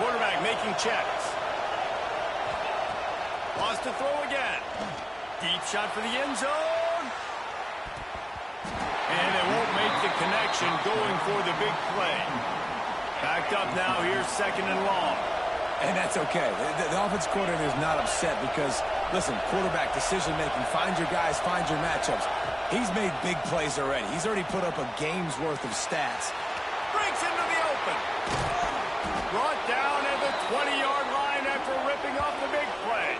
Quarterback making checks. Wants to throw again. Deep shot for the end zone. And it won't make the connection going for the big play. Backed up now. Here's 2nd and long. And that's okay. The offense coordinator is not upset because, listen, quarterback decision-making, find your guys, find your matchups. He's made big plays already. He's already put up a game's worth of stats. Breaks into the open. Brought down at the 20-yard line after ripping off the big play.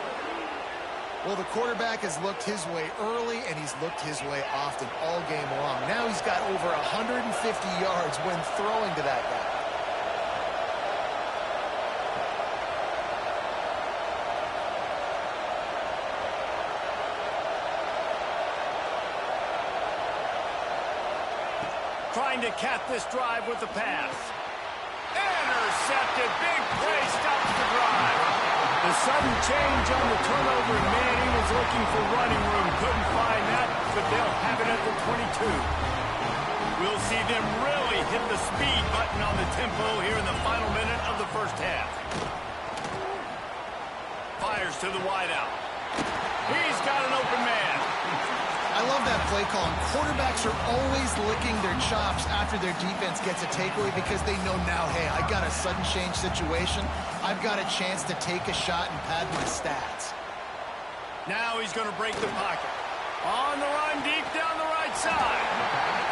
Well, the quarterback has looked his way early, and he's looked his way often all game long. Now he's got over 150 yards when throwing to that guy. Trying to cap this drive with the pass. Intercepted. Big play stops the drive. The sudden change on the turnover, and man, he was looking for running room. Couldn't find that, but they'll have it at the 22. We'll see them really hit the speed button on the tempo here in the final minute of the first half. Fires to the wideout. He's got an open man. I love that play call. Quarterbacks are always licking their chops after their defense gets a takeaway because they know now, hey, I got a sudden change situation. I've got a chance to take a shot and pad my stats. Now he's going to break the pocket. On the run, deep down the right side.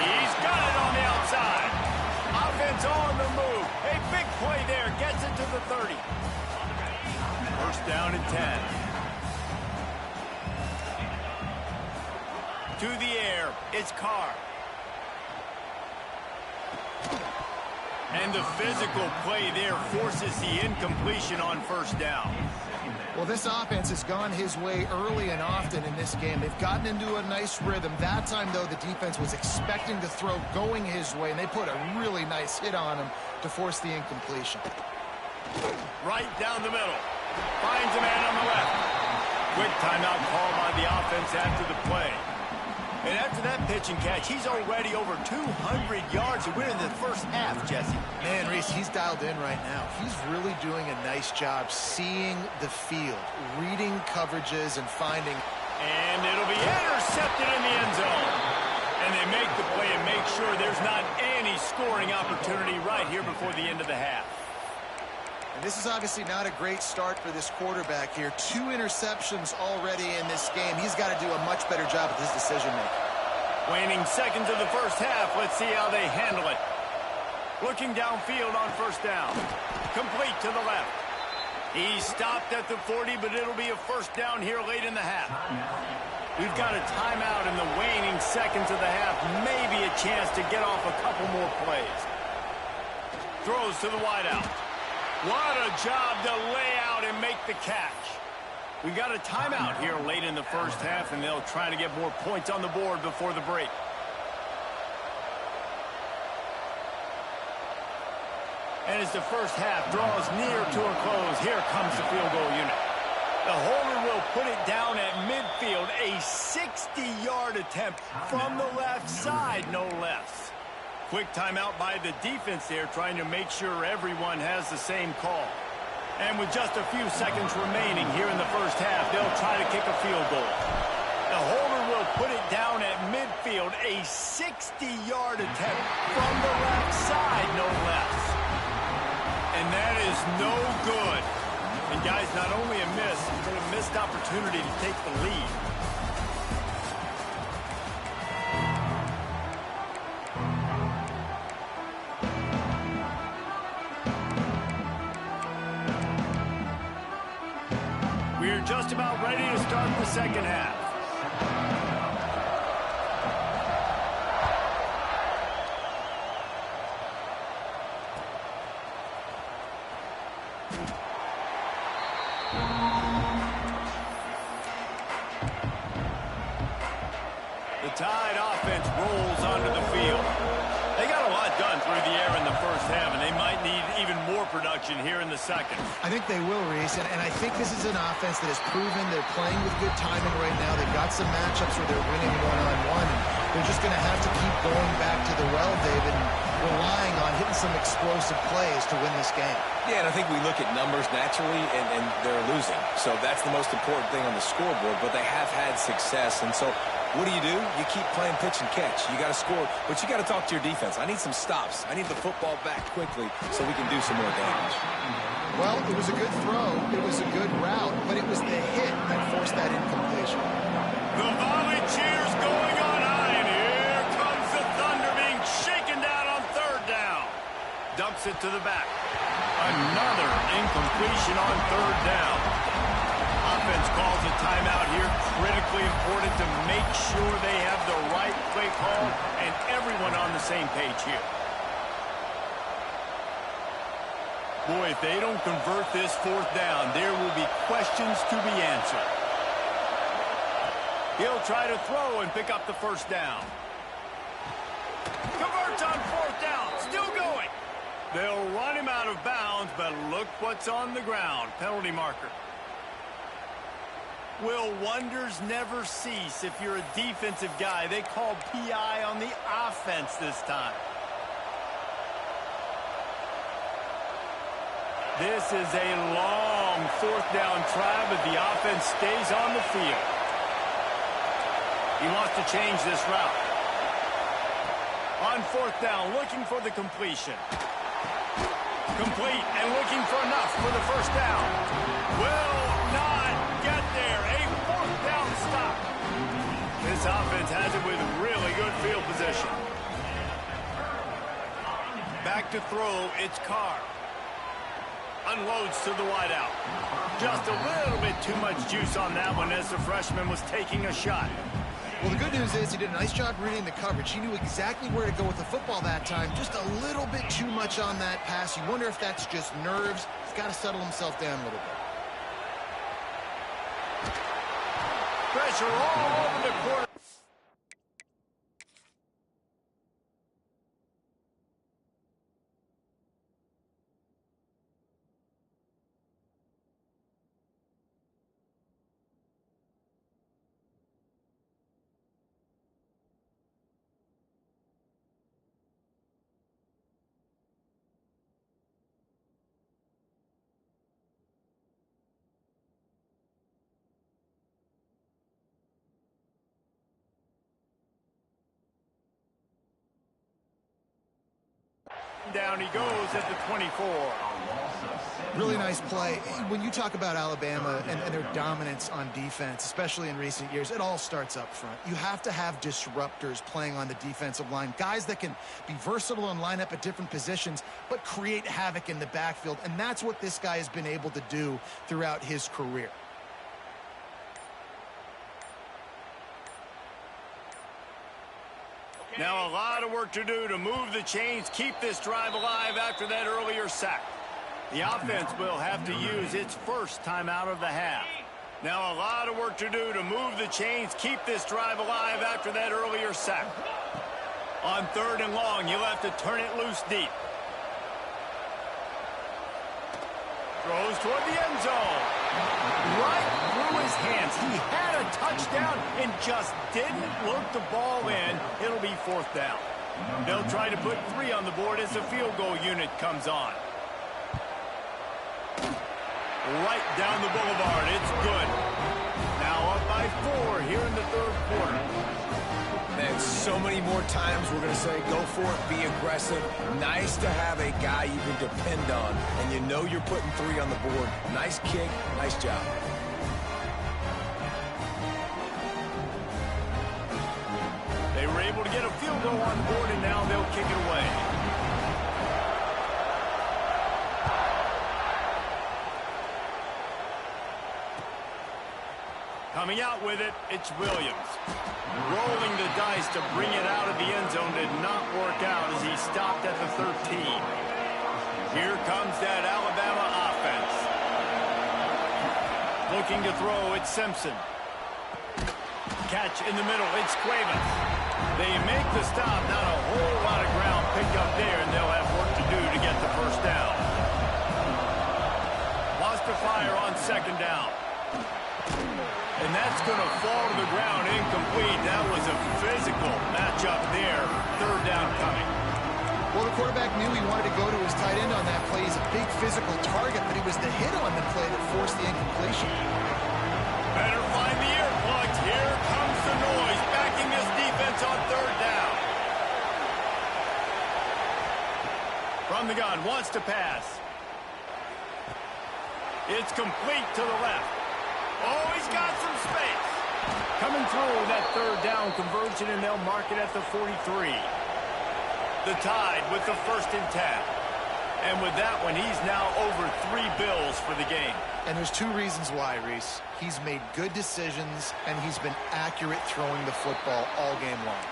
He's got it on the outside. Offense on the move. A big play there. Gets it to the 30. First down and 10. To the air, it's Carr. And the physical play there forces the incompletion on first down. Well, this offense has gone his way early and often in this game. They've gotten into a nice rhythm. That time, though, the defense was expecting to throw going his way, and they put a really nice hit on him to force the incompletion. Right down the middle. Finds a man on the left. Quick timeout call by the offense after the play. And after that pitch and catch, he's already over 200 yards to win in the first half, Jesse. Man, Reese, he's dialed in right now. He's really doing a nice job seeing the field, reading coverages, and finding. And it'll be intercepted in the end zone. And they make the play and make sure there's not any scoring opportunity right here before the end of the half. And this is obviously not a great start for this quarterback here. 2 interceptions already in this game. He's got to do a much better job with his decision-making. Waning seconds of the first half. Let's see how they handle it. Looking downfield on first down. Complete to the left. He stopped at the 40, but it'll be a first down here late in the half. We've got a timeout in the waning seconds of the half. Maybe a chance to get off a couple more plays. Throws to the wideout. What a job to lay out and make the catch. We got a timeout here late in the first half, and they'll try to get more points on the board before the break. And as the first half draws near to a close, here comes the field goal unit. The holder will put it down at midfield, a 60-yard attempt from the left side, no less. Quick timeout by the defense there, trying to make sure everyone has the same call. And with just a few seconds remaining here in the first half, they'll try to kick a field goal. The holder will put it down at midfield, a 60-yard attempt from the left side, no less. And that is no good. And guys, not only a miss, but a missed opportunity to take the lead. We're just about ready to start the second half. The Tide offense rolls onto the field. They got a lot done through the air in the first half, and they might need even more production here in the second. I think they will, Reese, and I think this is an offense that has proven they're playing with good timing right now. They've got some matchups where they're winning one-on-one, and they're just going to have to keep going back to the well, David, and relying on hitting some explosive plays to win this game. Yeah, and I think we look at numbers naturally, and they're losing. So that's the most important thing on the scoreboard, but they have had success. And so What do? You keep playing pitch and catch. You got to score, but you got to talk to your defense. I need some stops. I need the football back quickly so we can do some more damage. Well, it was a good throw. It was a good route, but it was the hit that forced that incompletion. The volley cheers going on high, and here comes the Thunder being shaken down on third down. Dumps it to the back. Another incompletion on third down. Offense calls a timeout here. Critically important to make sure they have the right play call and everyone on the same page here. Boy, if they don't convert this fourth down, there will be questions to be answered. He'll try to throw and pick up the first down. Converts on fourth down. Still going. They'll run him out of bounds, but look what's on the ground. Penalty marker. Will wonders never cease if you're a defensive guy? They called PI on the offense this time. This is a long fourth down try, but the offense stays on the field. He wants to change this route. On fourth down, looking for the completion. Complete and looking for enough for the first down. Will not get there. A fourth down stop. This offense has it with really good field position. Back to throw, it's Carr. Unloads to the wideout. Just a little bit too much juice on that one as the freshman was taking a shot. Well, the good news is he did a nice job reading the coverage. He knew exactly where to go with the football that time. Just a little bit too much on that pass. You wonder if that's just nerves. He's got to settle himself down a little bit. Pressure all over the quarter. Down he goes at the 24. Really nice play. When you talk about Alabama and their dominance on defense, especially in recent years, it all starts up front. You have to have disruptors playing on the defensive line, guys that can be versatile and line up at different positions, but create havoc in the backfield, and that's what this guy has been able to do throughout his career. Now a lot of work to do to move the chains, keep this drive alive after that earlier sack. The offense will have to use its first timeout of the half. Now a lot of work to do to move the chains, keep this drive alive after that earlier sack. On third and long, you'll have to turn it loose deep. Throws toward the end zone. Right through his hands. He had a touchdown and just didn't look the ball in. It'll be fourth down. They'll try to put 3 on the board as the field goal unit comes on. Right down the boulevard. It's good. Now up by 4 here in the third quarter. Man, so many more times we're going to say, go for it, be aggressive. Nice to have a guy you can depend on, and you know you're putting 3 on the board. Nice kick, nice job. They were able to get a field goal on the board, and now they'll kick it away. Coming out with it, it's Williams. Rolling the dice to bring it out of the end zone did not work out as he stopped at the 13. Here comes that Alabama offense. Looking to throw, it's Simpson. Catch in the middle, it's Cuevas. They make the stop, not a whole lot of ground picked up there, and they'll have work to do to get the first down. Wants to fire on second down. And that's going to fall to the ground incomplete. That was a physical matchup there. Third down coming. Well, the quarterback knew he wanted to go to his tight end on that play. He's a big physical target, but it was the hit on the play that forced the incompletion. Better find the earplugs. Here comes the noise. Back From the gun, wants to pass. It's complete to the left. Oh, he's got some space. Coming through that third down conversion, and they'll mark it at the 43. The Tide with the 1st and 10. And with that one, he's now over 3 bills for the game. And there's 2 reasons why, Reese. He's made good decisions, and he's been accurate throwing the football all game long.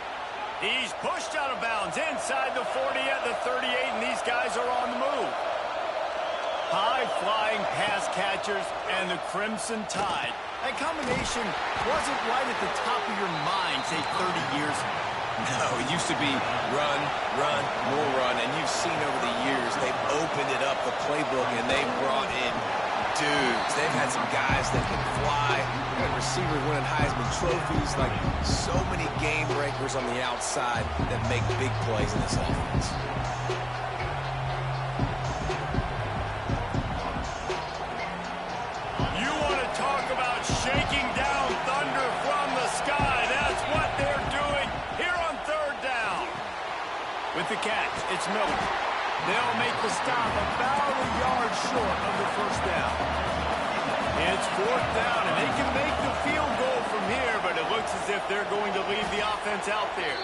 He's pushed out of bounds inside the 40 at the 38, and these guys are on the move. High-flying pass catchers and the Crimson Tide. That combination wasn't right at the top of your mind, say, 30 years ago. No, it used to be run, run, more run, and you've seen over the years they've opened it up, the playbook, and they've brought in dudes. They've had some guys that can fly, and receivers winning Heisman trophies, like so many game breakers on the outside that make big plays in this offense. You want to talk about shaking down thunder from the sky. That's what they're doing here on 3rd down. With the catch, it's Miller. They'll make the stop about a yard short of the 1st down. It's 4th down, and they can make the field goal from here, but it looks as if they're going to leave the offense out there.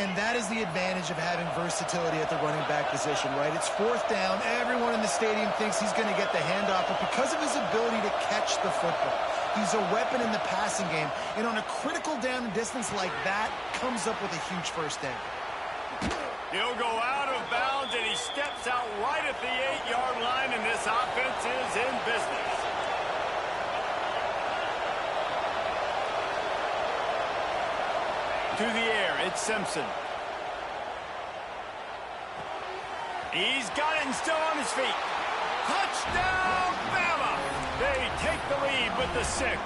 And that is the advantage of having versatility at the running back position, right? It's 4th down. Everyone in the stadium thinks he's going to get the handoff, but because of his ability to catch the football, he's a weapon in the passing game. And on a critical down and distance like that, comes up with a huge 1st down. He'll go out of bounds, and he steps out right at the 8-yard line, and this offense is in business. To the air, it's Simpson. He's got it and still on his feet. Touchdown, Bama! They take the lead with the 6.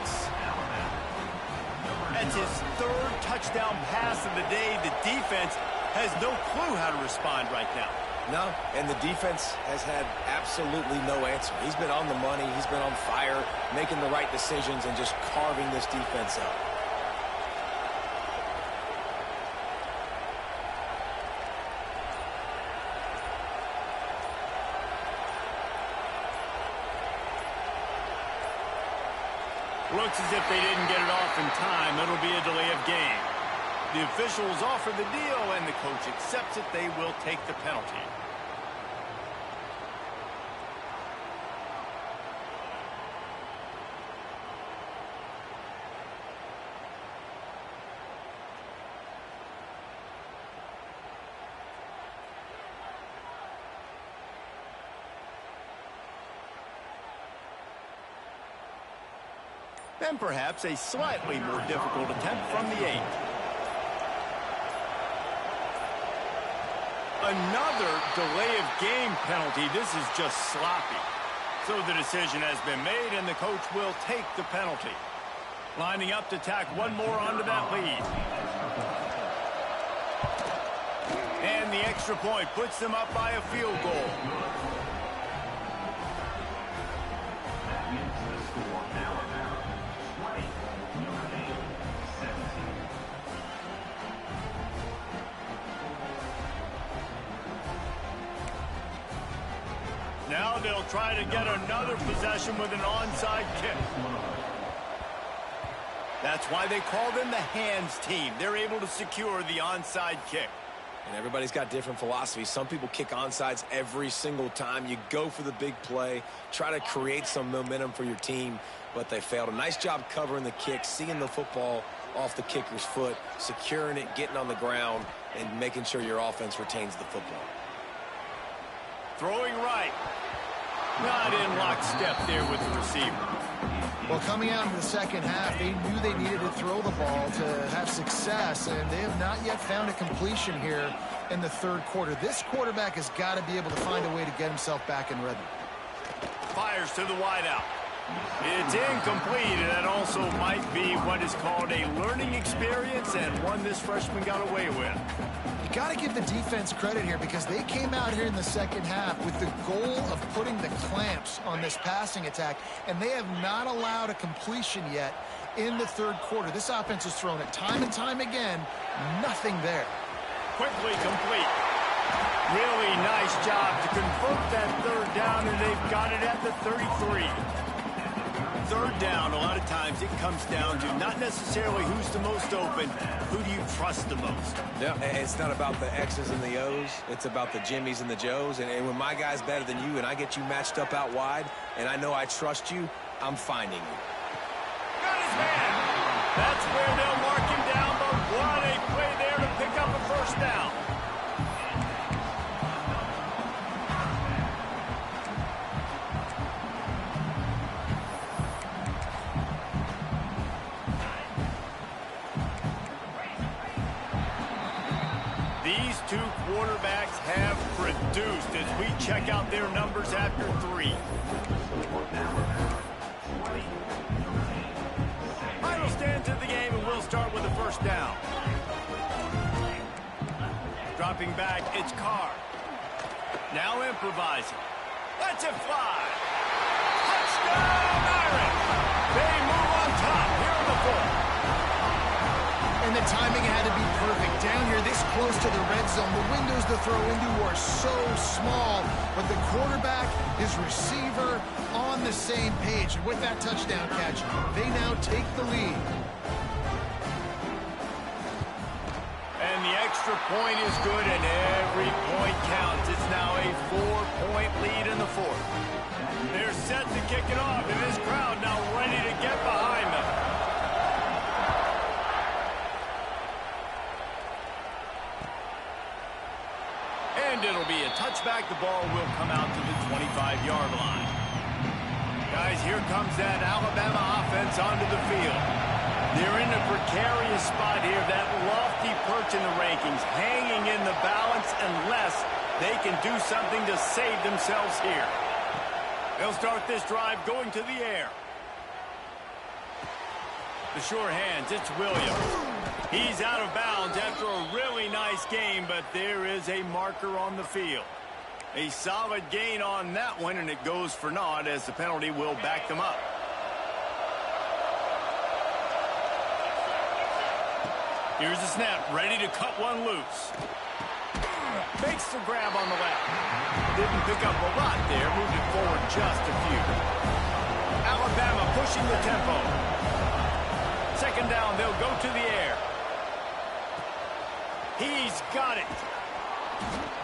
That's his 3rd touchdown pass of the day. The defense has no clue how to respond right now. No, and the defense has had absolutely no answer. He's been on the money. He's been on fire, making the right decisions and just carving this defense up. Looks as if they didn't get it off in time. It'll be a delay of game. The officials offer the deal, and the coach accepts it. They will take the penalty. And perhaps a slightly more difficult attempt from the 8. Another delay of game penalty. This is just sloppy. So the decision has been made, and the coach will take the penalty. Lining up to tack one more onto that lead. And the extra point puts them up by a field goal. Now they'll try to get another possession with an onside kick. That's why they call them the hands team. They're able to secure the onside kick. And everybody's got different philosophies. Some people kick onsides every single time. You go for the big play, try to create some momentum for your team, but they failed. A nice job covering the kick, seeing the football off the kicker's foot, securing it, getting on the ground, and making sure your offense retains the football. Throwing right. Not in lockstep there with the receiver. Well, coming out in the 2nd half, they knew they needed to throw the ball to have success, and they have not yet found a completion here in the 3rd quarter. This quarterback has got to be able to find a way to get himself back in rhythm. Fires to the wideout. It's incomplete, and that also might be what is called a learning experience, and one this freshman got away with. You got to give the defense credit here because they came out here in the 2nd half with the goal of putting the clamps on this passing attack, and they have not allowed a completion yet in the 3rd quarter. This offense has thrown it time and time again. Nothing there. Quickly complete. Really nice job to convert that third down, and they've got it at the 33. Third down, a lot of times it comes down to not necessarily who's the most open, who do you trust the most? Yeah, it's not about the X's and the O's. It's about the Jimmys and the Joes. And when my guy's better than you and I get you matched up out wide and I know I trust you, I'm finding you. Got his man. That's where they'll mark him down, but what a play there to pick up a first down. These two quarterbacks have produced as we check out their numbers after 3. Final stand to the game, and we'll start with the first down. Dropping back, it's Carr. Now improvising. Let's it fly. Touchdown, Irish. They move on top here in the fourth. And the timing had to be perfect. Down here this close to the red zone, the windows to throw into are so small, but the quarterback, his receiver, on the same page. And with that touchdown catch, they now take the lead. And the extra point is good, and every point counts. It's now a 4-point lead in the fourth. They're set to kick it off, and this crowd now ready to get behind them. And it'll be a touchback. The ball will come out to the 25-yard line. Guys, here comes that Alabama offense onto the field. They're in a precarious spot here, that lofty perch in the rankings, hanging in the balance unless they can do something to save themselves here. They'll start this drive going to the air. The sure hands, it's Williams. He's out of bounds after a really nice game, but there is a marker on the field. A solid gain on that one, and it goes for naught as the penalty will back them up. Here's the snap, ready to cut one loose. Makes the grab on the left. Didn't pick up a lot there, moved it forward just a few. Alabama pushing the tempo. Second down, they'll go to the air. He's got it.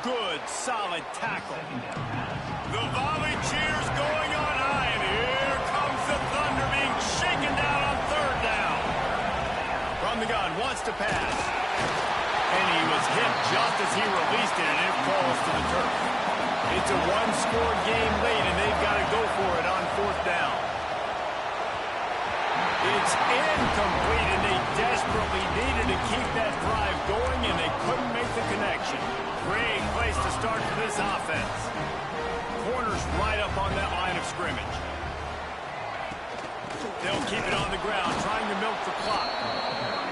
Good, solid tackle. The volley cheers going on high, and here comes the Thunder being shaken down on third down. From the gun, wants to pass. And he was hit just as he released it, and it falls to the turf. It's a one-score game late, and they've got to go for it on fourth down. It's incomplete, and they desperately needed to keep that drive going, and they couldn't make the connection. Great place to start for this offense. Corners right up on that line of scrimmage. They'll keep it on the ground, trying to milk the clock.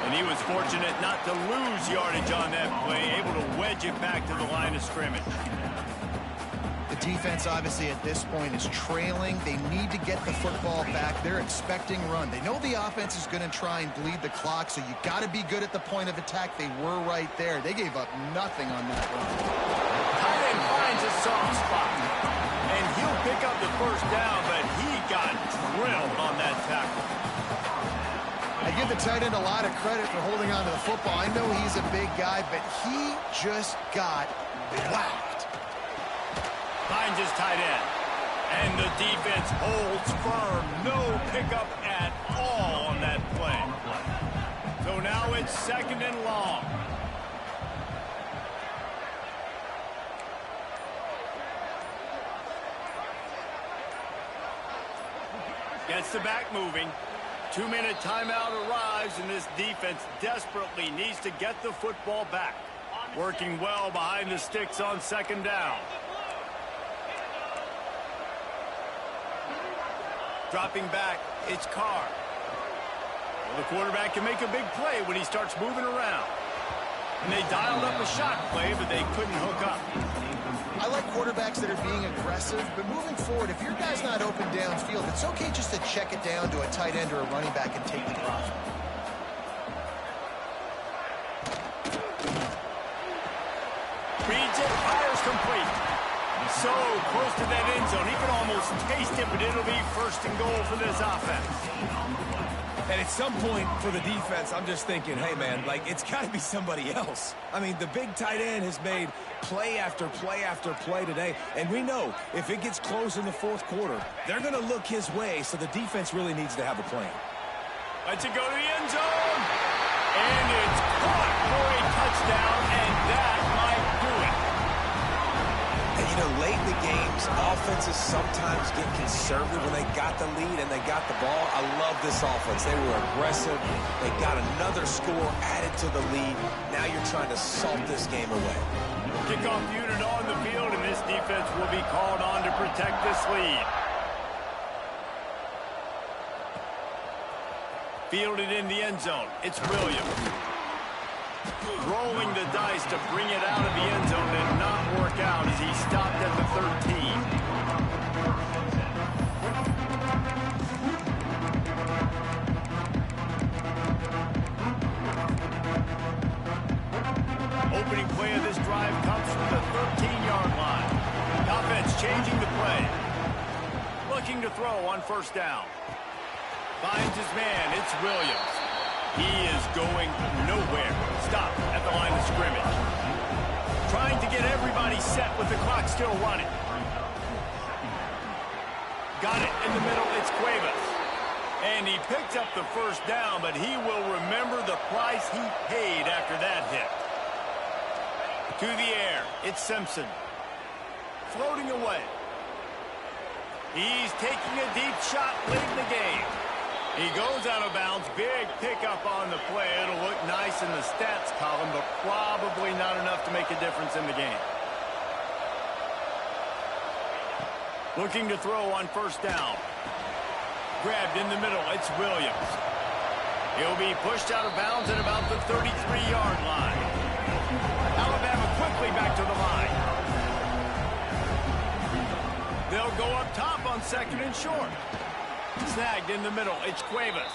And he was fortunate not to lose yardage on that play, able to wedge it back to the line of scrimmage. The defense, obviously, at this point is trailing. They need to get the football back. They're expecting run. They know the offense is going to try and bleed the clock, so you got to be good at the point of attack. They were right there. They gave up nothing on that run. Tight end finds a soft spot, and he'll pick up the first down, but he got drilled on that tackle. I give the tight end a lot of credit for holding on to the football. I know he's a big guy, but he just got whacked. Finds his tight end. And the defense holds firm. No pickup at all on that play. So now it's second and long. Gets the back moving. 2-minute timeout arrives, and this defense desperately needs to get the football back. Working well behind the sticks on second down. Dropping back, it's Carr. Well, the quarterback can make a big play when he starts moving around. And they dialed up a shot play, but they couldn't hook up. I like quarterbacks that are being aggressive, but moving forward, if your guy's not open downfield, it's okay just to check it down to a tight end or a running back and take the drop. Reads it, fires complete. So close to that end zone. He can almost taste it, but it'll be first and goal for this offense. And at some point for the defense, I'm just thinking, hey, man, like, it's got to be somebody else. I mean, the big tight end has made play after play after play today. And we know if it gets close in the fourth quarter, they're going to look his way, so the defense really needs to have a plan. Let's it go to the end zone. And it's caught for a touchdown, and that might do it. And, you know, late in the games, offenses sometimes get conservative when they got the lead and they got the ball. I love this offense. They were aggressive. They got another score added to the lead. Now you're trying to salt this game away. Kickoff unit on the field, and this defense will be called on to protect this lead. Fielded in the end zone. It's Williams. Rolling the dice to bring it out of the end zone and not work out as he stopped at the 13. Opening play of this drive comes from the 13-yard line. Offense changing the play. Looking to throw on first down. Finds his man. It's Williams. He is going nowhere. Stop at the line of scrimmage. Trying to get everybody set with the clock still running. Got it in the middle. It's Cuevas. And he picked up the first down, but he will remember the price he paid after that hit. To the air. It's Simpson. Floating away. He's taking a deep shot late in the game. He goes out of bounds. Big pickup on the play. It'll look nice in the stats column, but probably not enough to make a difference in the game. Looking to throw on first down. Grabbed in the middle. It's Williams. He'll be pushed out of bounds at about the 33-yard line. Alabama quickly back to the line. They'll go up top on second and short. Snagged in the middle. It's Cuevas.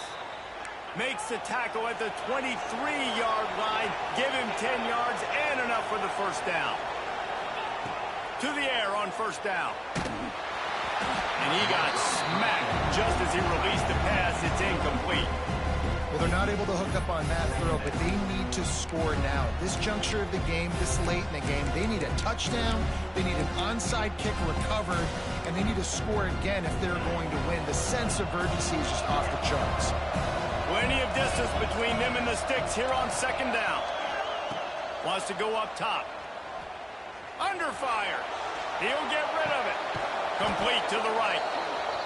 Makes the tackle at the 23-yard line. Give him 10 yards and enough for the first down. To the air on first down. And he got smacked just as he released the pass. It's incomplete. Well, they're not able to hook up on that throw, but they need to score now. This juncture of the game, this late in the game, they need a touchdown, they need an onside kick recovered, and they need to score again if they're going to win. The sense of urgency is just off the charts. Plenty of distance between them and the sticks here on second down. Wants to go up top. Under fire. He'll get rid of it. Complete to the right.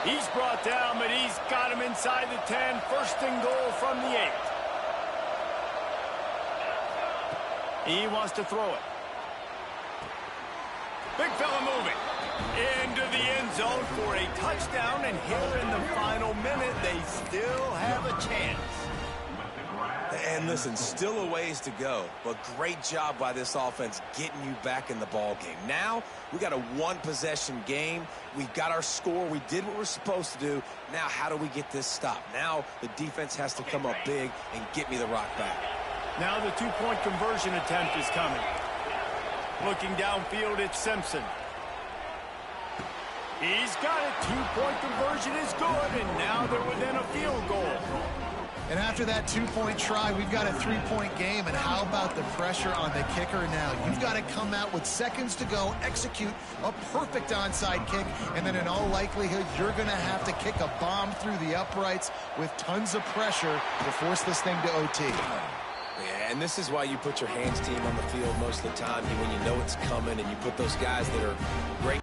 He's brought down, but he's got him inside the 10. First and goal from the 8. He wants to throw it. Big fella moving. Into the end zone for a touchdown, and here in the final minute, they still have a chance. And listen, still a ways to go, but great job by this offense getting you back in the ball game. Now, we got a one-possession game. We've got our score. We did what we're supposed to do. Now, how do we get this stopped? Now, the defense has to come up big and get me the rock back. Now the two-point conversion attempt is coming. Looking downfield, it's Simpson. He's got it. Two-point conversion is good, and now they're within a field goal. And after that two-point try, we've got a three-point game. And how about the pressure on the kicker now? You've got to come out with seconds to go, execute a perfect onside kick, and then in all likelihood, you're going to have to kick a bomb through the uprights with tons of pressure to force this thing to OT. Yeah, and this is why you put your hands team on the field most of the time when you know it's coming, and you put those guys that are great.